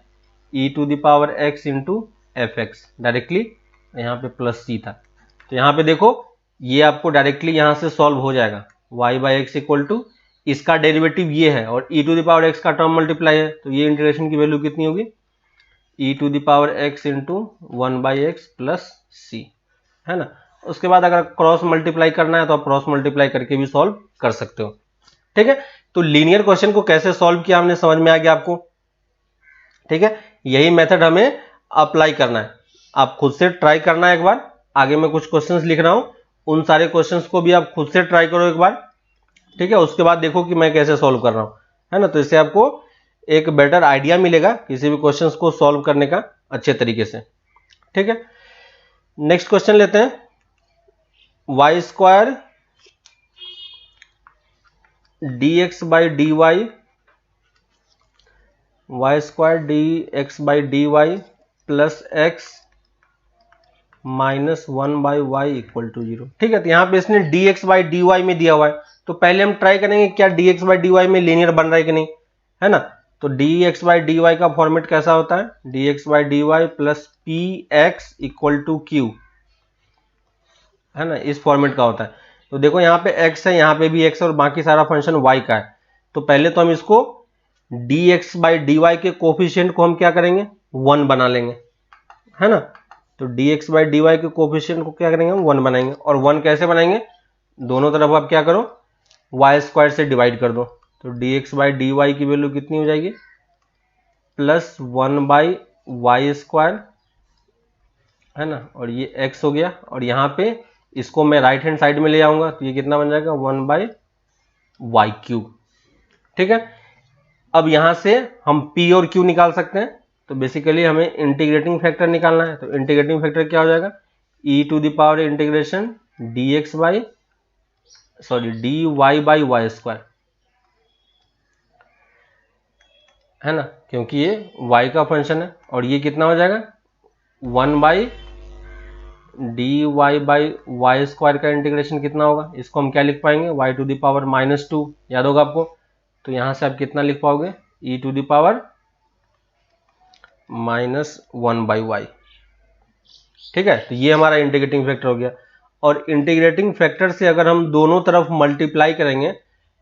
e to the power x into f x, directly यहाँ पे प्लस c था। तो यहाँ पे देखो ये आपको डायरेक्टली यहाँ से सॉल्व हो जाएगा, y by x equal to, इसका डेरिवेटिव ये है और e to the power x का टर्म मल्टीप्लाई है, तो ये इंटीग्रेशन की वैल्यू कितनी होगी, e to the power x into 1 by x plus c, है ना। उसके बाद अगर क्रॉस मल्टीप्लाई करना है तो आप क्रॉस मल्टीप्लाई करके भी सॉल्व कर सकते हो। ठीक है, तो लीनियर क्वेश्चन को कैसे सॉल्व किया हमने समझ में आ गया आपको। ठीक है, यही मेथड हमें अप्लाई करना है, आप खुद से ट्राई करना है एक बार। आगे मैं कुछ क्वेश्चंस लिख रहा हूं, उन सारे क्वेश्चंस को भी आप खुद से ट्राई करो एक बार। ठीक है, उसके बाद देखो कि मैं कैसे सॉल्व कर रहा हूं, है ना। तो इससे आपको एक बेटर आइडिया मिलेगा किसी भी क्वेश्चंस को सॉल्व करने का अच्छे तरीके से। ठीक है, नेक्स्ट क्वेश्चन लेते हैं, y square d x by d y, y square d x by d y plus x minus 1 by y equal to 0। ठीक है, तो यहाँ पे इसने d x by d y में दिया हुआ है, तो पहले हम ट्राई करेंगे क्या d x by d y में लीनियर बन रहा है कि नहीं, है ना। तो d x by d y का फॉर्मेट कैसा होता है, d x by d y plus p x equal to q, है ना, इस फॉर्मेट का होता है। तो देखो यहाँ पे x है, यहाँ पे भी x और बाकी सारा फंक्शन y का है। तो पहले तो हम इसको dx बाई dy के कोफिशिएंट को हम क्या करेंगे, 1 बना लेंगे, है ना। तो dx बाई dy के कोफिशिएंट को क्या करेंगे हम 1 बनाएंगे। और 1 कैसे बनाएंगे, दोनों तरफ आप क्या करो वाई स्क्वायर से डिवाइड कर दो। तो dx बाई dy की वैल्यू कितनी हो जाएगी, प्लस 1 बाई वाई स्क्वायर, है ना, और ये x हो गया। और यहाँ पे इसको मैं राइट हैंड साइड में ले आऊंगा तो ये कितना बन जाएगा 1 बाई वाई क्यूब। ठीक है, अब यहाँ से हम p और q निकाल सकते हैं। तो बेसिकली हमें इंटीग्रेटिंग फैक्टर निकालना है। तो इंटीग्रेटिंग फैक्टर क्या हो जाएगा, e to the power integration dx by dy by y square, है ना, क्योंकि ये y का फंक्शन है। और ये कितना हो जाएगा 1 by dy by y square का इंटीग्रेशन कितना होगा, इसको हम क्या लिख पाएंगे y टू द पावर -2, याद होगा आपको। तो यहां से आप कितना लिख पाओगे e to the power -1 by y. ठीक है, तो ये हमारा इंटीग्रेटिंग फैक्टर हो गया। और इंटीग्रेटिंग फैक्टर से अगर हम दोनों तरफ मल्टीप्लाई करेंगे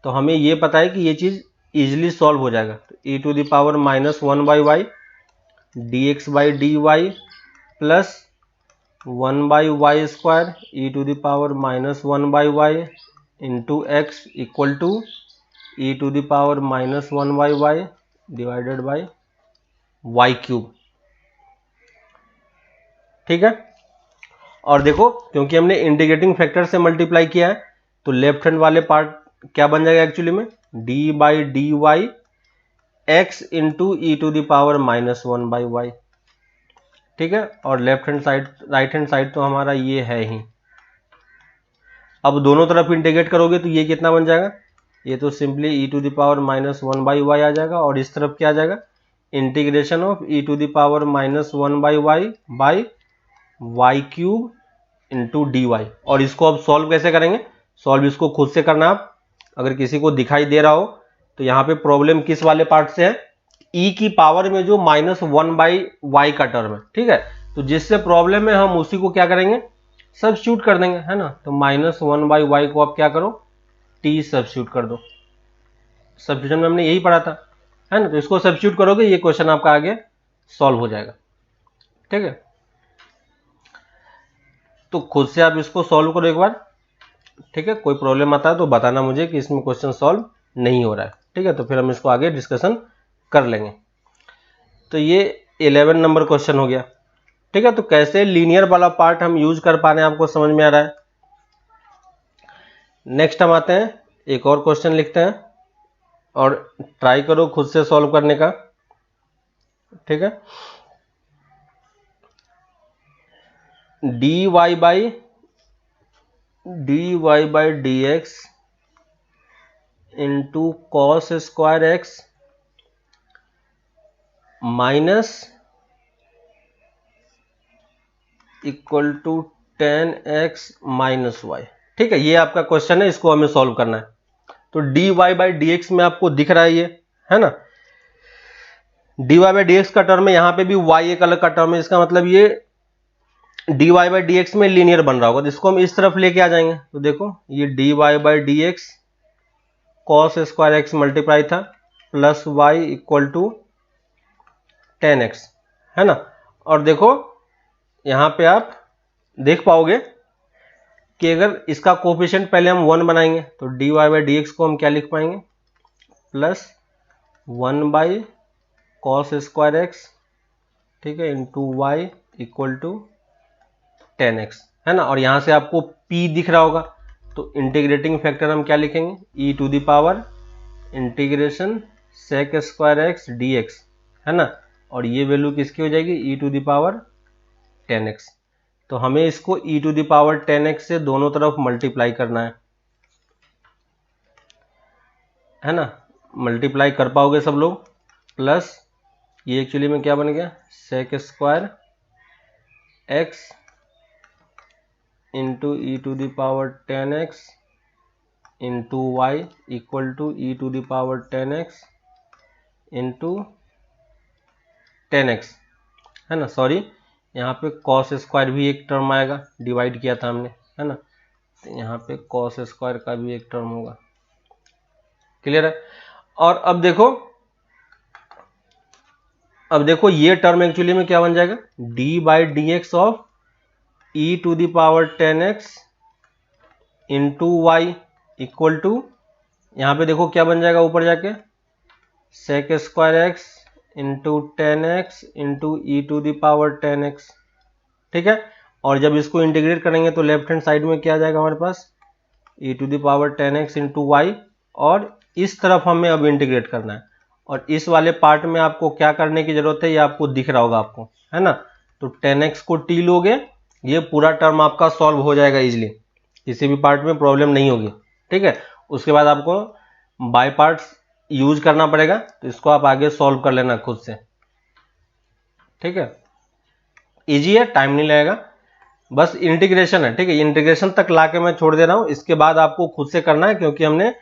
तो हमें ये पता है कि ये चीज इजिली सॉल्व हो जाएगा। तो e to the power -1 by y dx by dy plus 1 by y square e to the power -1 by y into x equal to e to the power -1 by y divided by y cube. ठीक है, और देखो क्योंकि हमने इंटीग्रेटिंग फैक्टर से मल्टीप्लाई किया है तो लेफ्ट हैंड वाले पार्ट क्या बन जाएगा एक्चुअली में d by d y x into e to the power -1 by y. ठीक है, और left hand side right hand side तो हमारा ये है ही। अब दोनों तरफ इंटीग्रेट करोगे तो ये कितना बन जाएगा, ये तो simply e to the power -1 by y आ जाएगा। और इस तरफ क्या आ जाएगा, integration of e to the power -1 by y by y cube into d y. और इसको अब सॉल्व कैसे करेंगे, सॉल्व इसको खुद से करना आप। अगर किसी को दिखाई दे रहा हो तो यहाँ पे प्रॉब्लम किस वाले पार्ट से है, ई की पावर में जो -1 बाई वाई का टर्म है। ठीक है, तो जिससे प्रॉब्लम है हम उसी को क्या करेंगे सब्स्टिट्यूट कर देंगे, है ना। तो -1 बाई वाई को आप क्या करो टी सब्स्टिट्यूट कर दो। सब्स्टिट्यूशन में हमने यही पढ़ा था, है ना। तो इसको सब्स्टिट्यूट करोगे ये क्वेश्चन आपका आगे सॉल्व हो जाएगा। ठीक है, तो खुद से आप इसको सॉल्व करो एक बार। ठीक है, कोई प्रॉब्लम आता है तो बताना मुझे कि इसमें क्वेश्चन सॉल्व नहीं हो रहा है। ठीक है, तो फिर हम इसको आगे डिस्कशन कर लेंगे। तो ये 11 नंबर क्वेश्चन हो गया। ठीक है, तो कैसे लीनियर वाला पार्ट हम यूज कर पा रहे हैं आपको समझ में आ रहा है। नेक्स्ट हम आते हैं एक और क्वेश्चन लिखते हैं और ट्राई करो खुद से सॉल्व करने का। ठीक है, dy by D x into cos square x minus equal to tan x minus y. ठीक है, ये आपका क्वेश्चन है, इसको हमें सॉल्व करना है। तो dy बाई डी एक्स में आपको दिख रहा है ये, है ना, dy बाई डी एक्स का टर्म है, यहाँ पे भी y एक अलग का टर्म है। इसका मतलब ये dy बाई डी एक्स में लीनियर बन रहा होगा। तो इसको हम इस तरफ लेके आ जाएंगे। तो देखो ये dy by D x cos square x multiply था plus y equal to 10x, है ना। और देखो यहां पे आप देख पाओगे कि अगर इसका कोफिशिएंट पहले हम 1 बनाएंगे तो dy बाई डी एक्स को हम क्या लिख पाएंगे plus 1 by cos square x, ठीक है, into y equal to 10x, है ना। और यहां से आपको p दिख रहा होगा तो इंटीग्रेटिंग फैक्टर हम क्या लिखेंगे e to the power integration sec square x d x, है ना। और ये वैल्यू किसकी हो जाएगी e to the power 10x। तो हमें इसको e to the power 10x से दोनों तरफ मल्टीप्लाई करना है ना। मल्टीप्लाई कर पाओगे सब लोग। प्लस ये एक्चुअली में क्या बन गया sec square x into e to the power 10x into y equal to e to the power 10x into 10x, है ना। सॉरी, यहाँ पे कॉस स्क्वायर भी एक टर्म आएगा, डिवाइड किया था हमने, है ना। तो यहाँ पे कॉस स्क्वायर का भी एक टर्म होगा। क्लियर है। और अब देखो अब देखो ये टर्म एक्चुअली में क्या बन जाएगा, d by D x of e to the power 10x into y equal to, यहाँ पे देखो क्या बन जाएगा ऊपर जाके, sec square x into 10x into e to the power 10x। ठीक है, और जब इसको इंटीग्रेट करेंगे तो लेफ्ट हैंड साइड में क्या आ जाएगा हमारे पास, e to the power 10x into y, और इस तरफ हमें अब इंटीग्रेट करना है। और इस वाले पार्ट में आपको क्या करने की जरूरत है, ये आपको दिख रहा होगा आपको, है ना। तो 10x को t लोगे, ये पूरा टर्म आपका सॉल्व हो जाएगा इजीली, किसी भी पार्ट में प्रॉब्लम नहीं होगी। ठीक है, उसके बाद आपको बाय पार्ट्स यूज करना पड़ेगा, तो इसको आप आगे सॉल्व कर लेना खुद से। ठीक है, इजी है, टाइम नहीं लगेगा, बस इंटीग्रेशन है। ठीक है, इंटीग्रेशन तक लाके मैं छोड़ दे रहा हूं, इसके बाद आपको खुद से करना है, क्योंकि हमने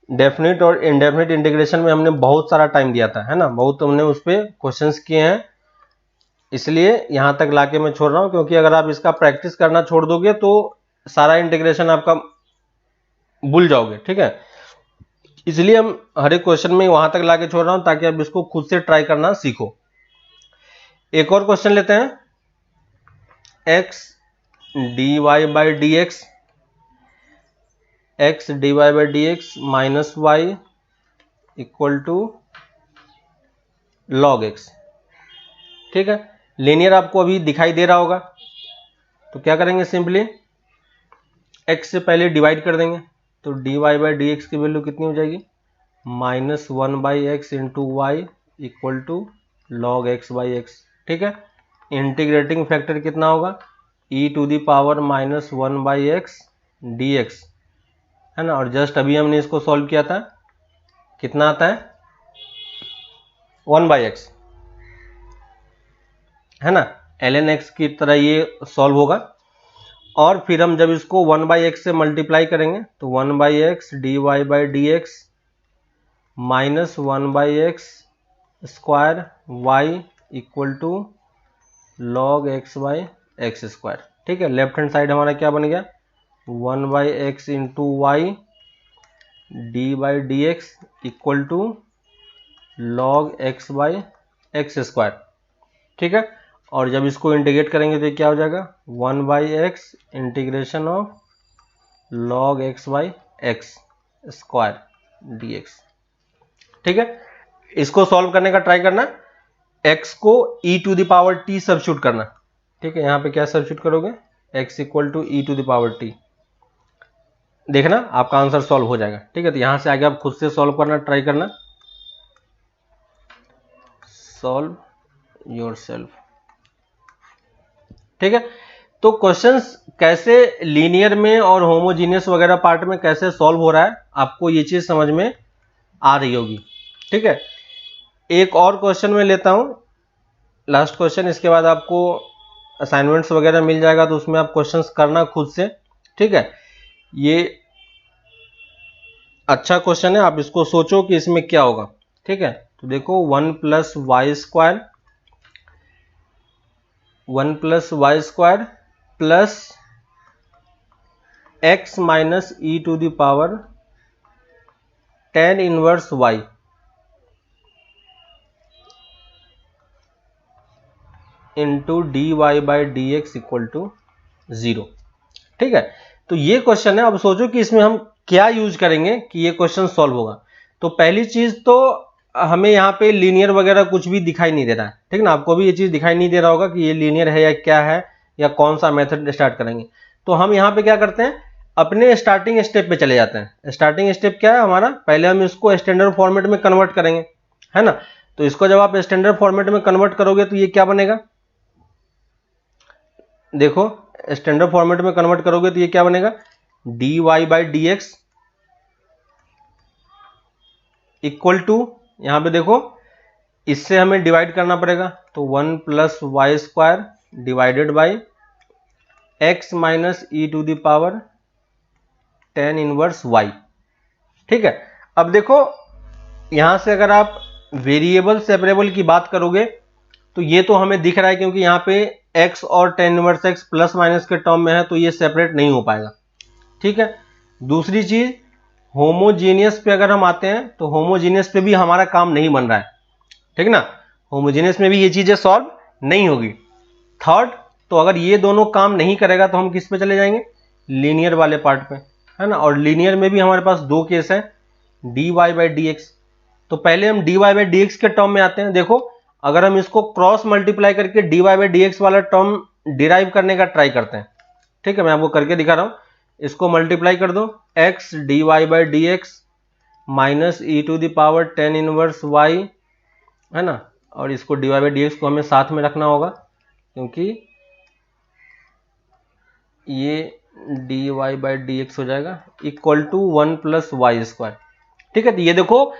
डेफिनेट और इनडेफिनेट इंटीग्रेशन में हमने बहुत सारा टाइम दिया था, है ना, बहुत हमने उस पर क्वेश्चंस किए हैं, इसलिए यहां तक लाके मैं छोड़ रहा हूं। क्योंकि अगर आप इसका प्रैक्टिस करना छोड़ दोगे तो सारा इंटीग्रेशन आपका भूल जाओगे। ठीक है, इसलिए हम हर एक क्वेश्चन में वहां तक लाके छोड़ रहा हूं ताकि आप इसको खुद से ट्राई करना सीखो। एक और क्वेश्चन लेते हैं, x d Y by D x, x d Y by D x minus y equal to log x. ठीक है, लीनियर आपको अभी दिखाई दे रहा होगा, तो क्या करेंगे, सिंपली एक्स से पहले डिवाइड कर देंगे, तो d Y by D x की वैल्यू कितनी हो जाएगी, minus 1 by x into y equal to log x by x. ठीक है, इंटीग्रेटिंग फैक्टर कितना होगा, e to the power minus 1 by x d x, है ना। और जस्ट अभी हमने इसको सॉल्व किया था, कितना आता है, 1 बाई एक्स, है ना, ln x की तरह ये सॉल्व होगा। और फिर हम जब इसको 1 बाई एक्स से मल्टीप्लाई करेंगे तो 1 by x d Y by D x minus 1 by x square y equal to log x by x square. ठीक है, लेफ्ट हैंड साइड हमारा क्या बन गया, 1 by x into y d by D x equal to log x by x square. ठीक है, और जब इसको इंटीग्रेट करेंगे तो क्या हो जाएगा, 1 by x integration of log x by x square d X. ठीक है, इसको सॉल्व करने का ट्राई करना, x को e to the power t substitute करना। ठीक है, यहां पे क्या सब्स्टिट्यूट करोगे, x equal to e to the power t, देखना आपका आंसर सॉल्व हो जाएगा। ठीक है, तो यहां से आगे आप खुद से सॉल्व करना ट्राई करना, सॉल्व योरसेल्फ। ठीक है, तो क्वेश्चंस कैसे लीनियर में और होमोजीनियस वगैरह पार्ट में कैसे सॉल्व हो रहा है, आपको ये चीज समझ में आ रही होगी। ठीक है, एक और क्वेश्चन में लेता हूं, लास्ट क्वेश्चन, इसके बाद आपको असाइनमेंट्स वगैरह मिल जाएगा, तो उसमें आप क्वेश्चंस करना खुद से। ठीक है, ये अच्छा क्वेश्चन है, आप इसको सोचो कि इसमें क्या होगा। ठीक है, तो देखो 1 plus y square plus x minus e to the power 10 inverse y into d Y by D x equal to 0। ठीक है, तो ये क्वेश्चन है, अब सोचो कि इसमें हम क्या यूज करेंगे कि ये क्वेश्चन सॉल्व होगा। तो पहली चीज तो हमें यहाँ पे लीनियर वगैरह कुछ भी दिखाई नहीं दे रहा है। ठीक ना, आपको भी ये चीज दिखाई नहीं दे रहा होगा कि ये लीनियर है या क्या है, या कौन सा मेथड स्टार्ट करेंगे। तो हम यहाँ पे क्या करते हैं, अपने स्टार्टिंग स्टेप पे चले जाते हैं। स्टार्टिंग स्टेप क्या है हमारा, पहले हम इसको स्टैंडर्ड फॉर्मेट में कन्वर्ट करेंगे, है ना। तो इसको जब आप स्टैंडर्ड फॉर्मेट में कन्वर्ट करोगे तो ये क्या बनेगा, देखो स्टैंडर्ड फॉर्मेट में कन्वर्ट करोगे तो ये क्या बनेगा, d Y by D x equal to, यहां पे देखो इससे हमें डिवाइड करना पड़ेगा, तो 1 plus y square divided by x minus e to the power 10 inverse y. ठीक है, अब देखो यहां से अगर आप वेरिएबल सेपरेबल की बात करोगे तो ये तो हमें दिख रहा है, क्योंकि यहाँ पे x और 10 इनवर्स x प्लस माइनस के टर्म में है, तो ये सेपरेट नहीं हो पाएगा। ठीक है, दूसरी चीज होमोजीनियस पे अगर हम आते हैं तो होमोजीनियस पे भी हमारा काम नहीं बन रहा है। ठीक ना, होमोजेनियस में भी ये चीजें सॉल्व नहीं होगी। थर्ड, तो अगर ये दोनों काम नहीं करेगा तो हम किस पे चले जाएंगे, लीनियर वाले पार्ट पे, है ना। और लीनियर में भी हमारे पास दो केस है, dy बाई डी एक्स। तो पहले हम dy बाई डी एक्स के टर्म में आते हैं। देखो अगर हम इसको क्रॉस मल्टीप्लाई करके dy बाई डी एक्स वाला टर्म डिराइव करने का ट्राई करते हैं, ठीक है, मैं आपको करके दिखा रहा हूं। इसको मल्टीप्लाई कर दो, x dy by D x minus e to the power ten inverse y, है ना। और इसको dy बाई डी एक्स को हमें साथ में रखना होगा क्योंकि ये dy बाई डी एक्स हो जाएगा equal to 1 plus y square, ठीक है। तो ये देखो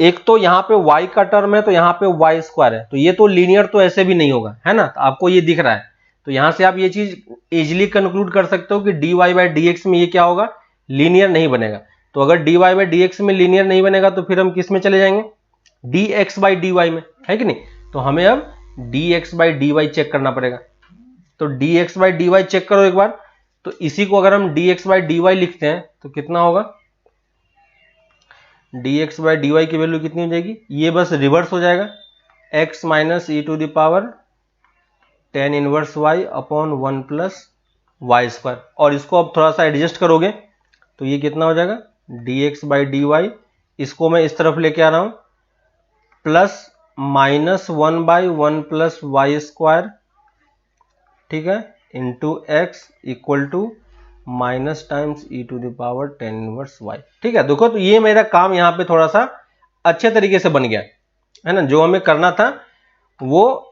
एक तो यहाँ पे y का टर्म है तो यहाँ पे y स्क्वायर है, तो ये तो लीनियर तो ऐसे भी नहीं होगा, है ना। तो आपको ये दिख रहा है, तो यहां से आप ये चीज इजीली कंक्लूड कर सकते हो कि dy बाई डी एक्स में ये क्या होगा, लीनियर नहीं बनेगा। तो अगर dy बाई डी एक्स में लीनियर नहीं बनेगा तो फिर हम किस में चले जाएंगे, dx बाई dy में, है कि नहीं। तो हमें अब dx बाई dy चेक करना पड़ेगा। तो dx बाई dy चेक करो एक बार। तो इसी को अगर हम dx बाई dy लिखते हैं तो कितना होगा, dx बाई dy की वैल्यू कितनी हो जाएगी, ये बस रिवर्स हो जाएगा, x minus e to the power ten inverse y upon 1 plus y square. और इसको अब थोड़ा सा एडजस्ट करोगे तो ये कितना हो जाएगा, dx बाई dy। इसको मैं इस तरफ लेके आ रहा हूं, plus minus 1 by 1 plus y square, ठीक है, into x equal to minus times e to the power ten inverse y, ठीक है। देखो तो ये मेरा काम यहाँ पे थोड़ा सा अच्छे तरीके से बन गया, है ना। जो हमें करना था वो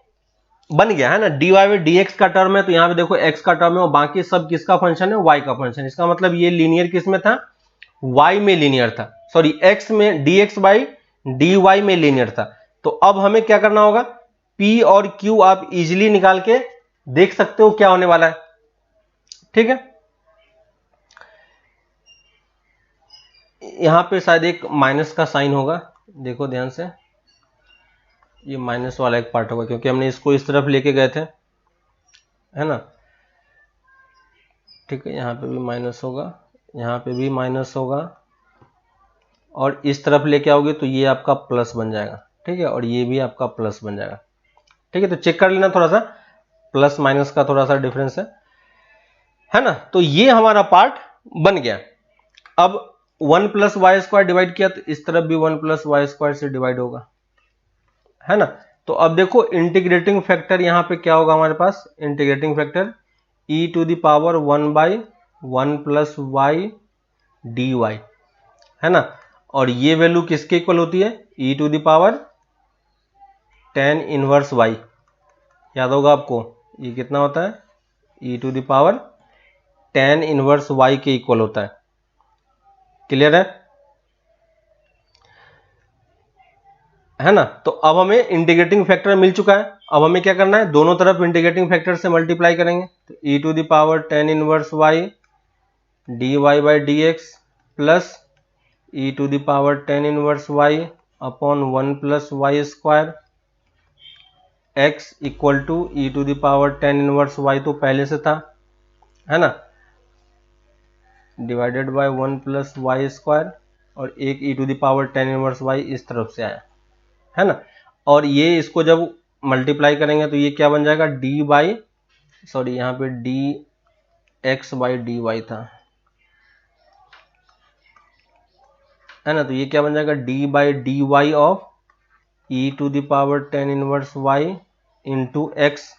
बन गया, है ना। dy बाई डी एक्स का टर्म है तो यहाँ पे देखो x का टर्म है और बाकी सब किसका फंक्शन है, y का फंक्शन। इसका मतलब ये लीनियर किस में था, y में लीनियर था, सॉरी x में, dx बाई dy में लीनियर था। तो अब हमें क्या करना होगा, p और q आप इजीली निकाल के देख सकते हो क्या होने वाला है, ठीक है। यहां पे शायद एक माइनस का साइन होगा, देखो ध्यान से, ये माइनस वाला एक पार्ट होगा क्योंकि हमने इसको इस तरफ लेके गए थे, है ना, ठीक है। यहाँ पे भी माइनस होगा, यहाँ पे भी माइनस होगा, और इस तरफ लेके आओगे तो ये आपका प्लस बन जाएगा, ठीक है, और ये भी आपका प्लस बन जाएगा, ठीक है। तो चेक कर लेना थोड़ा सा, प्लस माइनस का थोड़ा सा डिफरेंस है ना। तो ये हमारा पार्ट बन गया। अब 1 प्लस वाई स्क्वायर डिवाइड किया तो इस तरफ भी 1 प्लस वाई स्क्वायर से डिवाइड होगा, है ना। तो अब देखो इंटीग्रेटिंग फैक्टर यहां पे क्या होगा हमारे पास, integrating factor e to the power 1 by 1 plus y d y, है ना। और ये वैल्यू किसके इक्वल होती है, e to the power ten inverse y, याद होगा आपको ये कितना होता है, e to the power ten inverse y के इक्वल होता है। क्लियर है ना। तो अब हमें इंटीग्रेटिंग फैक्टर मिल चुका है। अब हमें क्या करना है, दोनों तरफ इंटीग्रेटिंग फैक्टर से मल्टीप्लाई करेंगे। तो e to the power ten inverse y d Y by D x plus e to the power ten inverse y upon 1 plus y square x equal to e to the power ten inverse y तो पहले से था, है ना, divided by 1 plus y square, और एक e to the power ten inverse y इस तरफ से आया, है ना। और ये इसको जब मल्टीप्लाई करेंगे तो ये क्या बन जाएगा, डी बाई, सॉरी यहाँ पे d x by d y था, है ना। तो ये क्या बन जाएगा, d by d y of e to the power ten inverse y into x,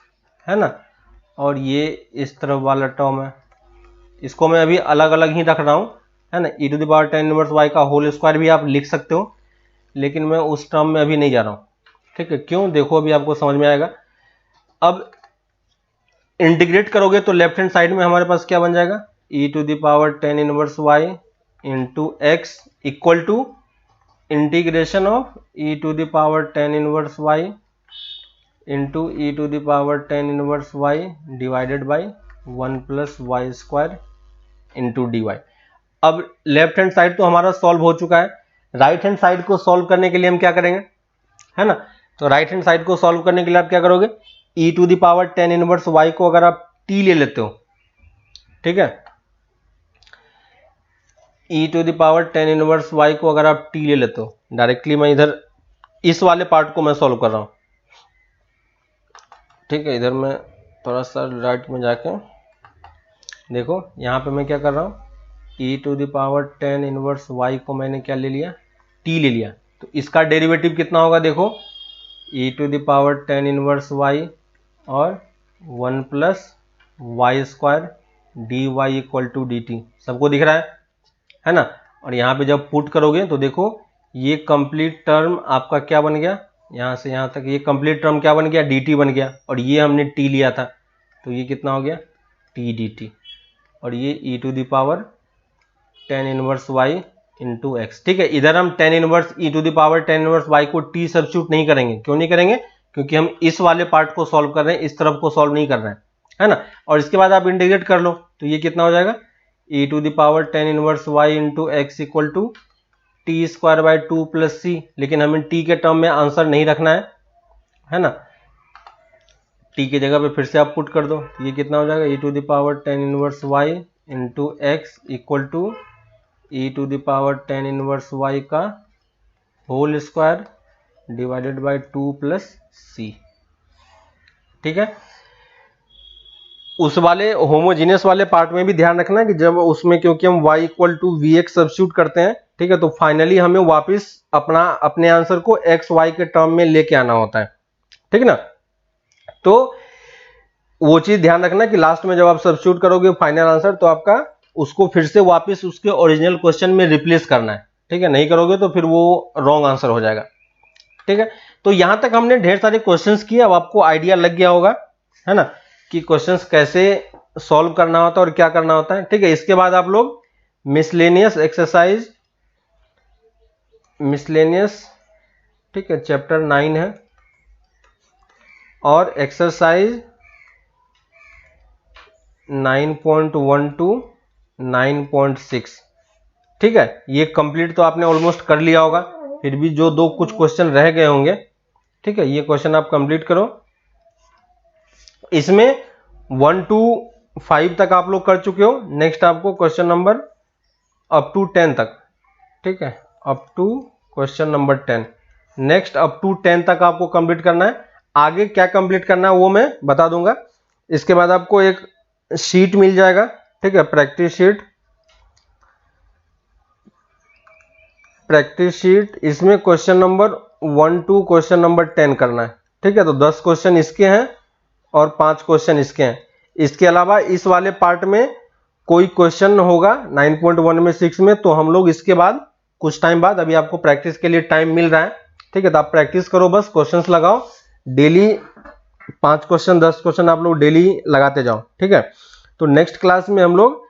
है ना। और ये इस तरफ वाला टर्म है, इसको मैं अभी अलग अलग ही रख रहा हूं, है ना। E to the power ten inverse y का होल स्क्वायर भी आप लिख सकते हो, लेकिन मैं उस टर्म में अभी नहीं जा रहा हूं, ठीक है। क्यों, देखो अभी आपको समझ में आएगा। अब इंटीग्रेट करोगे तो लेफ्ट हैंड साइड में हमारे पास क्या बन जाएगा, e to the power ten inverse y into x equal to integration of e to the power ten inverse y into e to the power ten inverse y divided by 1 plus y square into d y. अब लेफ्ट हैंड साइड तो हमारा सॉल्व हो चुका है। राइट हैंड साइड को सॉल्व करने के लिए हम क्या करेंगे, है ना। तो राइट हैंड साइड को सॉल्व करने के लिए आप क्या करोगे, e to the power ten inverse y को अगर आप टी ले लेते हो, ठीक है, e to the power ten inverse y को अगर आप टी ले लेते हो, डायरेक्टली मैं इधर इस वाले पार्ट को मैं सॉल्व कर रहा हूं, ठीक है, इधर मैं थोड़ा सा राइट में जाके देखो, यहाँ पे मैं क्या कर रहा हूँ, e⁻tan इनवर्स y को मैंने क्या ले लिया, t ले लिया। तो इसका डेरिवेटिव कितना होगा, देखो e⁻tan इनवर्स y और 1 + y² dy equal to dt, सबको दिख रहा है ना। और यहाँ पे जब पुट करोगे तो देखो ये कंप्लीट टर्म आपका क्या बन गया, यहाँ से यहाँ तक ये कंप्लीट टर्म क्या बन गया, dt बन गया। और ये हमने t लिया था तो ये कितना हो गया, t dt। और ये e⁻tan inverse y into x. ठीक है, इधर हम tan inverse e⁻tan inverse y को t सब्स्टिट्यूट नहीं करेंगे। क्यों नहीं करेंगे, क्योंकि हम इस वाले पार्ट को सॉल्व कर रहे हैं, इस तरफ को सॉल्व नहीं कर रहे हैं, है ना। और इसके बाद आप इंटीग्रेट कर लो तो ये कितना हो जाएगा, e⁻tan inverse y into x equal to t² + c। लेकिन हमें t के टर्म में आंसर नहीं रखना है ना। t की जगह पे फिर से आप पुट कर दो, ये कितना हो जाएगा, e⁻tan inverse y into x equal to e⁻tan inverse y का whole square divided by 2 + c। ठीक है, उस वाले होमोजीनियस वाले पार्ट में भी ध्यान रखना कि जब उसमें, क्योंकि हम y equal to vx substitute करते हैं, ठीक है, तो फाइनली हमें वापस अपने आंसर को x y के टर्म में लेके आना होता है, ठीक ना। तो वो चीज ध्यान रखना कि लास्ट में जब आप सब्स्टिट्यूट करोगे फाइनल आंसर, तो आपका उसको फिर से वापस उसके ओरिजिनल क्वेश्चन में रिप्लेस करना है। ठीक है, नहीं करोगे तो फिर वो रॉन्ग आंसर हो जाएगा। ठीक है, तो यहां तक हमने ढेर सारे क्वेश्चंस किए। अब आपको आइडिया लग गया होगा, है ना, कि क्वेश्चंस कैसे सॉल्व करना होता है और क्या करना होता है। ठीक है, इसके बाद आप लोग मिसलेनियस एक्सरसाइज, ठीक है, चैप्टर 9 है, और एक्सरसाइज 9.1 to 9.6, ठीक है, ये कंप्लीट तो आपने ऑलमोस्ट कर लिया होगा। फिर भी जो दो कुछ क्वेश्चन रह गए होंगे, ठीक है, ये क्वेश्चन आप कंप्लीट करो। इसमें 1 to 5 तक आप लोग कर चुके हो। नेक्स्ट आपको क्वेश्चन नंबर अप टू 10 तक, ठीक है, up to question number 10, next up to 10 तक आपको कंप्लीट करना है। आगे क्या कंप्लीट करना है वो मैं बता दूंगा। इसके बाद आपको एक शीट मिल जाएगा, ठीक है, प्रैक्टिस शीट। इसमें question number 1 to question number 10 करना है। ठीक है, तो 10 क्वेश्चन इसके हैं और 5 क्वेश्चन इसके हैं। इसके अलावा इस वाले पार्ट में कोई क्वेश्चन होगा 9.1 में 6 में, तो हम लोग इसके बाद कुछ टाइम बाद, अभी आपको प्रैक्टिस के लिए टाइम मिल रहा है, ठीक है, तो आप प्रैक्टिस करो, बस क्वेश्चंस लगाओ डेली। 5 क्वेश्चन 10 क्वेश्चन आप लोग डेली लगाते जाओ। ठीक है, तो नेक्स्ट क्लास में हम लोग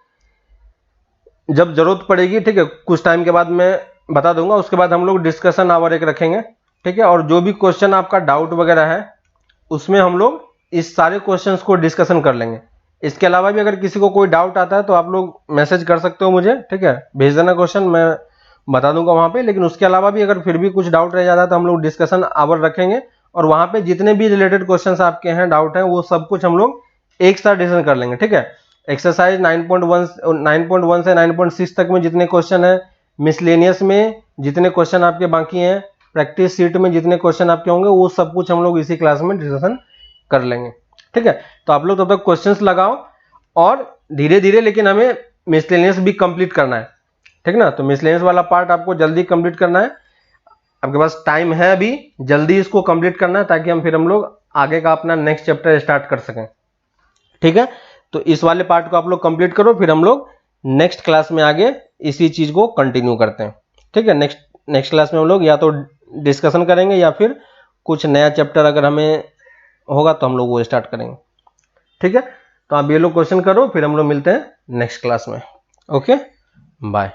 जब जरूरत पड़ेगी, ठीक है, कुछ टाइम के बाद मैं बता दूंगा, उसके बाद हम लोग डिस्कशन आवर एक रखेंगे। ठीक है, और जो भी क्वेश्चन आपका डाउट वगैरह है उसमें हम लोग इस सारे क्वेश्चंस को डिस्कशन कर लेंगे। इसके अलावा भी अगर किसी को कोई डाउट आता है तो आप लोग मैसेज कर सकते हो मुझे, ठीक है, भेज देना क्वेश्चन, मैं बता दूंगा वहां पे। लेकिन उसके अलावा भी अगर फिर भी कुछ डाउट रह जाता है तो हम लोग डिस्कशन आवर रखेंगे, और वहां पे जितने भी रिलेटेड क्वेश्चंस आपके हैं, डाउट है, वो सब कुछ हम लोग एक साथ डिस्कशन कर लेंगे। ठीक है, एक्सरसाइज 9.1 से 9.6 तक में जितने क्वेश्चन है, मिसलेनियस में जितने क्वेश्चन आपके बाकी हैं, प्रैक्टिस शीट में जितने क्वेश्चन आपके होंगे, वो सब कुछ हम लोग इसी क्लास में डिस्कशन कर लेंगे। ठीक है, तो आप लोग तब तक क्वेश्चंस लगाओ, और धीरे धीरे लेकिन हमें मिसलेनियस भी कंप्लीट करना है। ठीक ना, तो मिसलेनियस वाला पार्ट आपको जल्दी कंप्लीट करना है। आपके पास टाइम है अभी, जल्दी इसको कंप्लीट करना है, ताकि हम लोग आगे का अपना नेक्स्ट चैप्टर स्टार्ट कर सकें। ठीक है, तो इस वाले पार्ट को आप लोग कंप्लीट करो, फिर हम लोग नेक्स्ट क्लास में आगे इसी चीज को कंटिन्यू करते हैं। ठीक है, नेक्स्ट क्लास में हम लोग या तो डिस्कशन करेंगे या फिर कुछ नया चैप्टर अगर हमें होगा तो हम लोग वो स्टार्ट करेंगे। ठीक है, तो आप ये लोग क्वेश्चन करो, फिर हम लोग मिलते हैं नेक्स्ट क्लास में। Okay, bye.